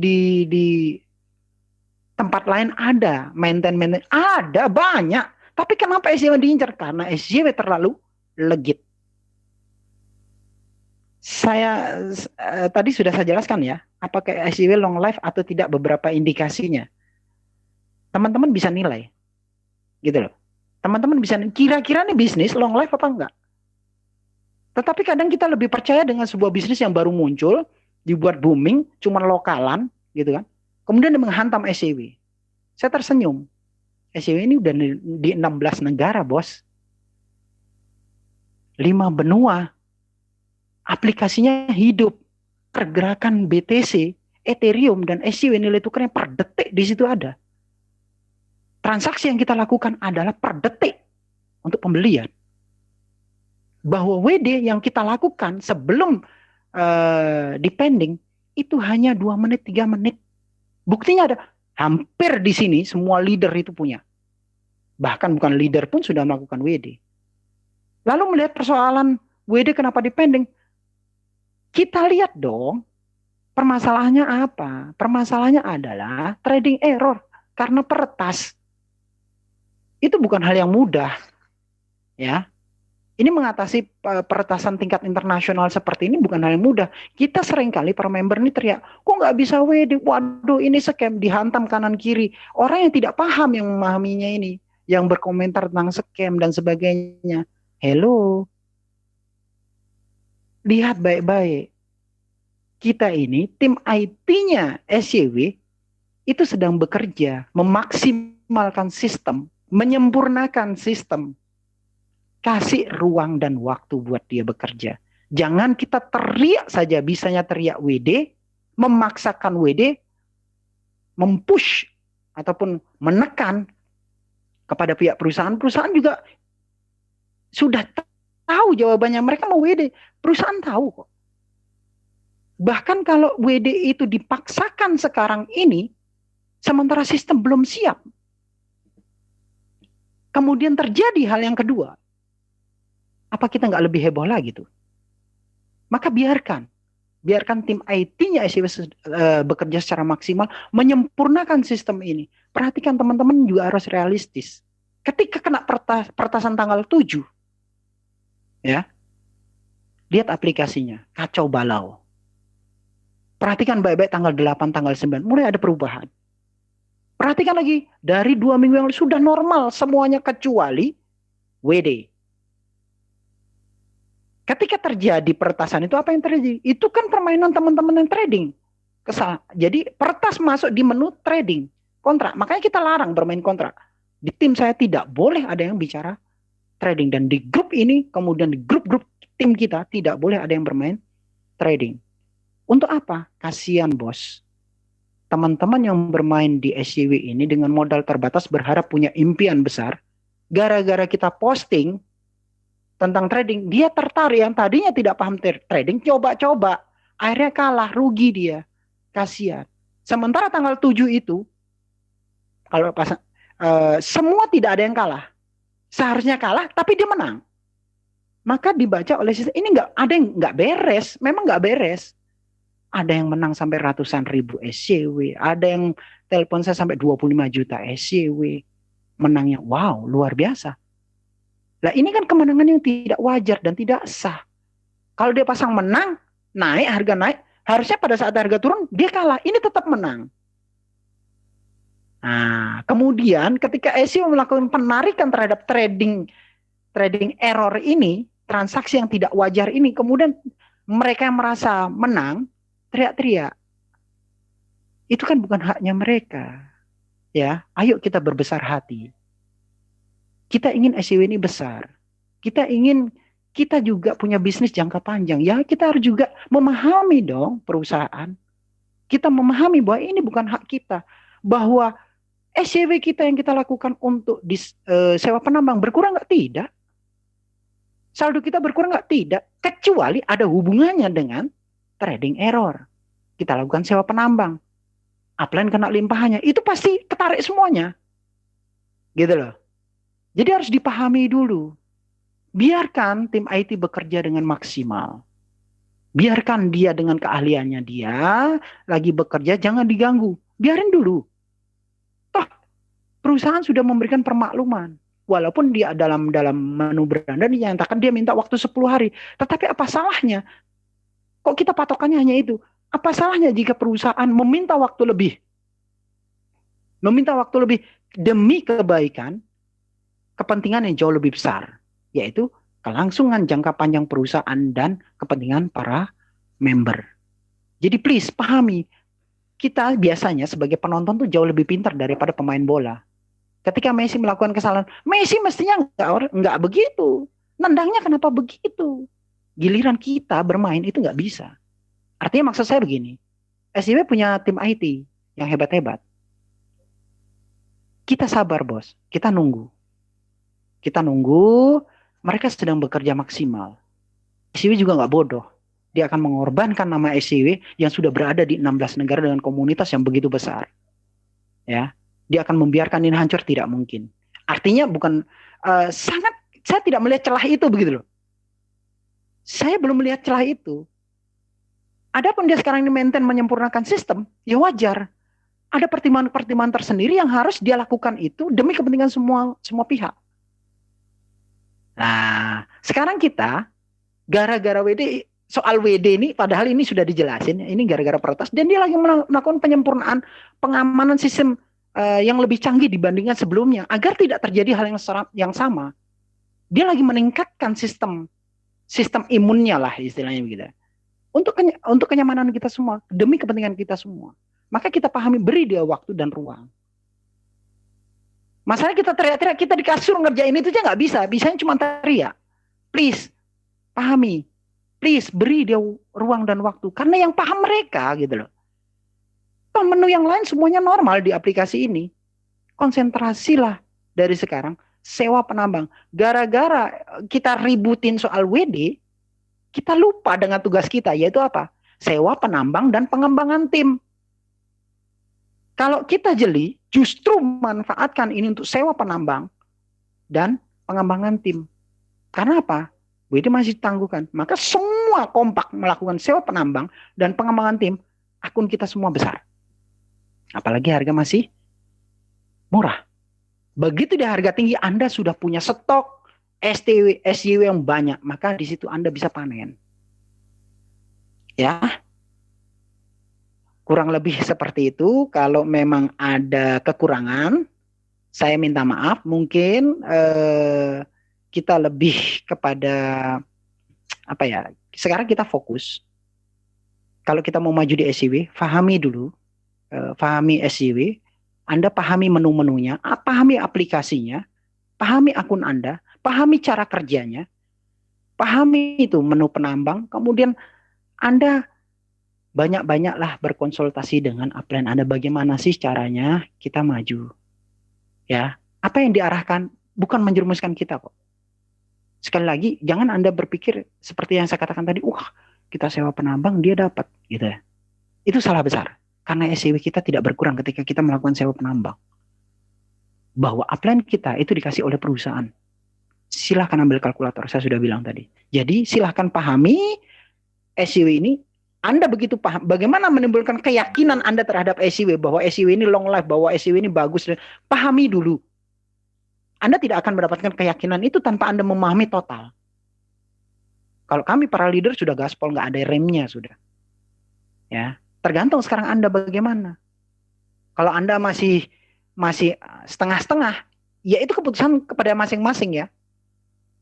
tempat lain ada maintain? Ada banyak, tapi kenapa SYW diincar? Karena SYW terlalu legit. Saya tadi sudah saya jelaskan ya, apakah SYW long life atau tidak, beberapa indikasinya. Teman-teman bisa nilai, gitu loh. Teman-teman bisa kira-kira nih bisnis long life apa enggak. Tetapi kadang kita lebih percaya dengan sebuah bisnis yang baru muncul, dibuat booming, cuma lokalan, gitu kan. Kemudian dia menghantam SYW. Saya tersenyum. SYW ini udah di 16 negara, bos. 5 benua, aplikasinya hidup, pergerakan BTC, Ethereum, dan SYW nilai tukarnya per detik di situ ada. Transaksi yang kita lakukan adalah per detik untuk pembelian. Bahwa WD yang kita lakukan sebelum depending itu hanya 2 menit, 3 menit. Buktinya ada, hampir di sini semua leader itu punya. Bahkan bukan leader pun sudah melakukan WD. Lalu melihat persoalan WD kenapa depending, kita lihat dong permasalahannya apa. Permasalahannya adalah trading error karena peretas. Itu bukan hal yang mudah, ya. Ini mengatasi peretasan tingkat internasional seperti ini bukan hal yang mudah. Kita seringkali para member ini teriak, kok nggak bisa WD? Waduh, ini scam, dihantam kanan kiri. Orang yang tidak paham yang memahaminya ini, yang berkomentar tentang scam dan sebagainya. Hello, lihat baik-baik. Kita ini, tim IT-nya SYW, itu sedang bekerja, memaksimalkan sistem, menyempurnakan sistem. Kasih ruang dan waktu buat dia bekerja. Jangan kita teriak saja, bisanya teriak WD, memaksakan WD, mempush ataupun menekan kepada pihak perusahaan. Perusahaan juga sudah tahu jawabannya, mereka mau WD. Perusahaan tahu kok. Bahkan kalau WD itu dipaksakan sekarang ini, sementara sistem belum siap. Kemudian terjadi hal yang kedua. Apa kita nggak lebih heboh lagi tuh? Maka biarkan tim IT-nya SYW bekerja secara maksimal, menyempurnakan sistem ini. Perhatikan teman-teman juga harus realistis. Ketika kena peretasan tanggal 7, ya, lihat aplikasinya, kacau balau. Perhatikan baik-baik tanggal 8, tanggal 9, mulai ada perubahan. Perhatikan lagi, dari 2 minggu yang lalu sudah normal semuanya kecuali WD. Ketika terjadi peretasan itu apa yang terjadi? Itu kan permainan teman-teman yang trading. Jadi peretas masuk di menu trading kontrak. Makanya kita larang bermain kontrak. Di tim saya tidak boleh ada yang bicara trading. Dan di grup ini, kemudian di grup-grup tim kita tidak boleh ada yang bermain trading. Untuk apa? Kasihan bos. Teman-teman yang bermain di SCW ini dengan modal terbatas berharap punya impian besar. Gara-gara kita posting tentang trading, dia tertarik. Yang tadinya tidak paham trading, coba-coba. Akhirnya kalah, rugi dia. Kasihan. Sementara tanggal 7 itu, kalau semua tidak ada yang kalah. Seharusnya kalah, tapi dia menang. Maka dibaca oleh sistem, ini nggak ada yang nggak beres. Memang nggak beres. Ada yang menang sampai ratusan ribu SCW. Ada yang telepon saya sampai 25 juta SCW. Menangnya, wow, luar biasa. Nah ini kan kemenangan yang tidak wajar dan tidak sah. Kalau dia pasang menang, naik, harga naik, harusnya pada saat harga turun, dia kalah. Ini tetap menang. Nah, kemudian ketika SEO melakukan penarikan terhadap trading error ini, transaksi yang tidak wajar ini, kemudian mereka yang merasa menang, teriak-teriak. Itu kan bukan haknya mereka. Ya, ayo kita berbesar hati. Kita ingin SEO ini besar. Kita juga punya bisnis jangka panjang. Ya, kita harus juga memahami dong perusahaan. Kita memahami bahwa ini bukan hak kita. Bahwa SCW kita yang kita lakukan untuk sewa penambang berkurang nggak? Tidak. Saldo kita berkurang nggak? Tidak. Kecuali ada hubungannya dengan trading error. Kita lakukan sewa penambang. Upline kena limpahannya. Itu pasti ketarik semuanya. Gitu loh. Jadi harus dipahami dulu. Biarkan tim IT bekerja dengan maksimal. Biarkan dia dengan keahliannya dia lagi bekerja, jangan diganggu. Biarin dulu. Toh, perusahaan sudah memberikan permakluman. Walaupun dia dalam menu beranda dinyatakan dia minta waktu 10 hari. Tetapi apa salahnya? Kok kita patokannya hanya itu? Apa salahnya jika perusahaan meminta waktu lebih? Meminta waktu lebih demi kebaikan, kepentingan yang jauh lebih besar, yaitu kelangsungan jangka panjang perusahaan dan kepentingan para member. Jadi please pahami, kita biasanya sebagai penonton tuh jauh lebih pintar daripada pemain bola. Ketika Messi melakukan kesalahan, Messi mestinya nggak begitu. Nendangnya kenapa begitu? Giliran kita bermain itu nggak bisa. Artinya maksud saya begini, SJW punya tim IT yang hebat-hebat. Kita sabar bos, kita nunggu. Mereka sedang bekerja maksimal. SCW juga nggak bodoh. Dia akan mengorbankan nama SCW yang sudah berada di 16 negara dengan komunitas yang begitu besar. Ya, dia akan membiarkan ini hancur, tidak mungkin. Artinya bukan saya tidak melihat celah itu begitu loh. Saya belum melihat celah itu. Adapun dia sekarang ini maintain menyempurnakan sistem, ya wajar. Ada pertimbangan-pertimbangan tersendiri yang harus dia lakukan itu demi kepentingan semua pihak. Nah, sekarang kita gara-gara soal WD ini, padahal ini sudah dijelasin, ini gara-gara peretas, dan dia lagi melakukan penyempurnaan pengamanan sistem yang lebih canggih dibandingkan sebelumnya, agar tidak terjadi hal yang sama. Dia lagi meningkatkan sistem imunnya lah istilahnya begitu. Untuk kenyamanan kita semua, demi kepentingan kita semua. Maka kita pahami, beri dia waktu dan ruang. Masalahnya kita teriak-teriak, kita di kasur ngerjain itu aja nggak bisa. Bisanya cuma teriak. Please, pahami. Please, beri dia ruang dan waktu. Karena yang paham mereka gitu loh. Menu yang lain semuanya normal di aplikasi ini. Konsentrasilah dari sekarang. Sewa penambang. Gara-gara kita ributin soal WD, kita lupa dengan tugas kita. Yaitu apa? Sewa penambang dan pengembangan tim. Kalau kita jeli, justru manfaatkan ini untuk sewa penambang dan pengembangan tim. Karena apa? WD masih ditangguhkan. Maka semua kompak melakukan sewa penambang dan pengembangan tim, akun kita semua besar. Apalagi harga masih murah. Begitu di harga tinggi, Anda sudah punya stok SJW yang banyak. Maka di situ Anda bisa panen. Ya. Kurang lebih seperti itu. Kalau memang ada kekurangan, saya minta maaf. Mungkin kita lebih kepada apa ya? Sekarang kita fokus. Kalau kita mau maju di SCW, pahami dulu, pahami SCW. Anda pahami menu-menunya, pahami aplikasinya, pahami akun Anda, pahami cara kerjanya, pahami itu menu penambang, kemudian Anda banyak-banyaklah berkonsultasi dengan upline Anda, bagaimana sih caranya kita maju. Ya, apa yang diarahkan bukan menjerumuskan kita kok. Sekali lagi, jangan Anda berpikir seperti yang saya katakan tadi, kita sewa penambang dia dapat gitu ya. Itu salah besar. Karena SCW kita tidak berkurang ketika kita melakukan sewa penambang. Bahwa upline kita itu dikasih oleh perusahaan. Silahkan ambil kalkulator, saya sudah bilang tadi. Jadi silahkan pahami SCW ini. Anda begitu paham bagaimana menimbulkan keyakinan Anda terhadap SCW, bahwa SCW ini long life, bahwa SCW ini bagus. Pahami dulu. Anda tidak akan mendapatkan keyakinan itu tanpa Anda memahami total. Kalau kami para leader sudah gaspol, nggak ada remnya sudah. Ya, tergantung sekarang Anda bagaimana. Kalau Anda masih setengah-setengah, ya itu keputusan kepada masing-masing ya.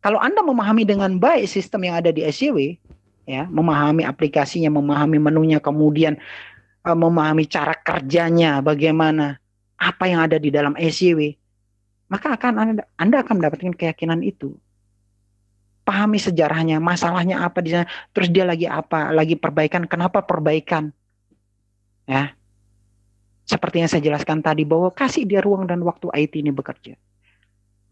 Kalau Anda memahami dengan baik sistem yang ada di SCW, ya, memahami aplikasinya, memahami menunya, kemudian memahami cara kerjanya, bagaimana, apa yang ada di dalam SCW, maka Anda akan mendapatkan keyakinan itu. Pahami sejarahnya, masalahnya apa di sana, terus dia lagi apa, lagi perbaikan, kenapa perbaikan, ya. Seperti yang saya jelaskan tadi, bahwa kasih dia ruang dan waktu IT ini bekerja.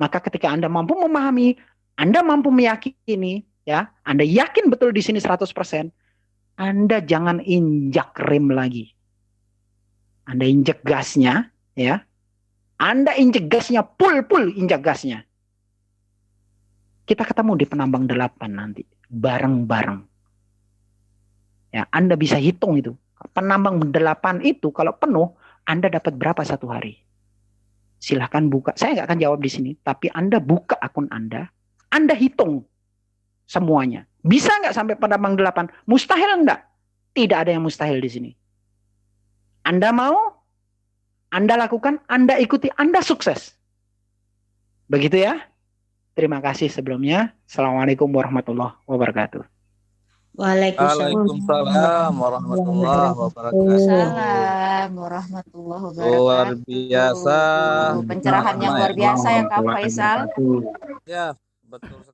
Maka ketika Anda mampu memahami, Anda mampu meyakini, ya, Anda yakin betul di sini 100%, Anda jangan injak rem lagi. Anda injak gasnya, ya. Anda injek gasnya, full injak gasnya. Kita ketemu di penambang 8 nanti, bareng-bareng. Ya, Anda bisa hitung itu. Penambang 8 itu kalau penuh, Anda dapat berapa satu hari? Silahkan buka. Saya nggak akan jawab di sini, tapi Anda buka akun Anda hitung semuanya. Bisa nggak sampai penambang 8? Mustahil enggak? Tidak ada yang mustahil di sini. Anda mau, Anda lakukan, Anda ikuti, Anda sukses. Begitu ya. Terima kasih sebelumnya. Assalamualaikum warahmatullahi wabarakatuh. Waalaikumsalam warahmatullahi wabarakatuh. Waalaikumsalam warahmatullahi Luar wabarakatuh. biasa. Pencerahan yang luar biasa ya Kak Faisal. Ya, betul.